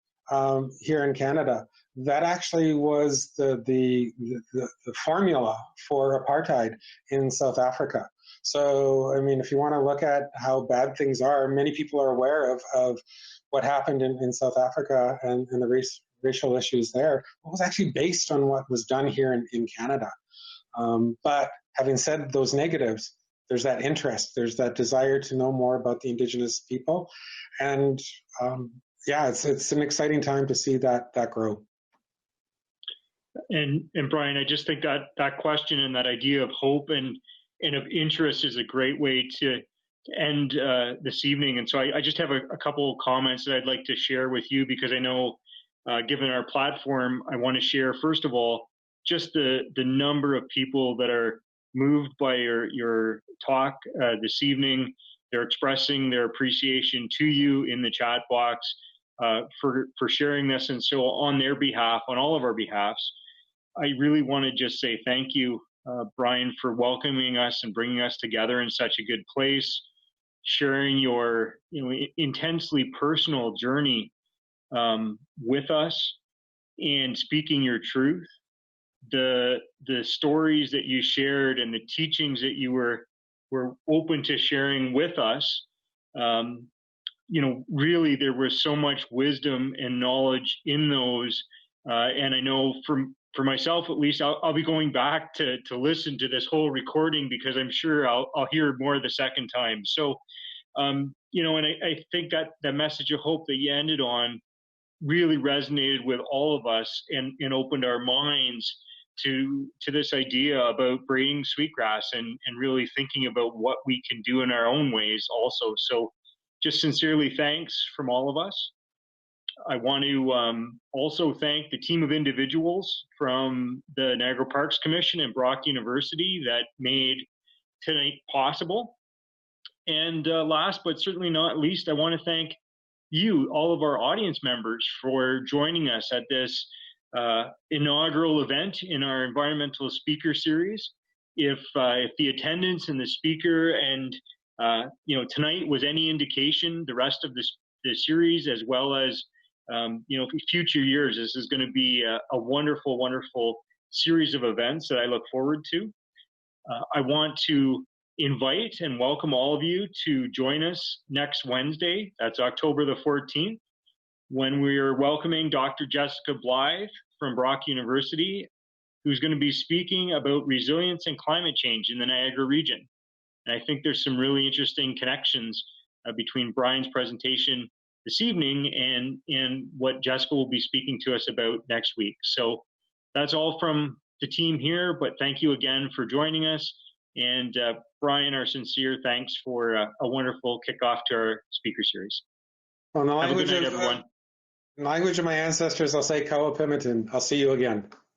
here in Canada, that actually was the formula for apartheid in South Africa. So, I mean, if you want to look at how bad things are, many people are aware of what happened in South Africa and the racial issues there, it was actually based on what was done here in Canada. But having said those negatives, there's that interest, there's that desire to know more about the Indigenous people. And yeah, it's an exciting time to see that grow. And Brian, I just think that question and that idea of hope and of interest is a great way to end this evening. And so I just have a couple of comments that I'd like to share with you, because I know, given our platform, I want to share, first of all, just the number of people that are moved by your talk this evening. They're expressing their appreciation to you in the chat box for sharing this. And so on their behalf, on all of our behalves, I really want to just say thank you, Brian, for welcoming us and bringing us together in such a good place, sharing your intensely personal journey with us, and speaking your truth. The stories that you shared and the teachings that you were open to sharing with us, really there was so much wisdom and knowledge in those. And I know for myself, at least, I'll be going back to listen to this whole recording, because I'm sure I'll hear more the second time. So, and I think that the message of hope that you ended on really resonated with all of us and opened our minds to this idea about braiding sweetgrass and really thinking about what we can do in our own ways also. So just sincerely thanks from all of us. I want to also thank the team of individuals from the Niagara Parks Commission and Brock University that made tonight possible. And last but certainly not least, I want to thank you, all of our audience members, for joining us at this inaugural event in our Environmental Speaker Series. If the attendance and the speaker and tonight was any indication, the rest of the series, as well as future years, this is going to be a wonderful, wonderful series of events that I look forward to. I want to invite and welcome all of you to join us next Wednesday. That's October the 14th, when we're welcoming Dr. Jessica Blythe from Brock University, who's going to be speaking about resilience and climate change in the Niagara region. And I think there's some really interesting connections between Brian's presentation this evening and what Jessica will be speaking to us about next week. So that's all from the team here, but thank you again for joining us. And Brian, our sincere thanks for a wonderful kickoff to our speaker series. Well, in the Have a good night, everyone. In the language of my ancestors, I'll say Kawapimitin. I'll see you again.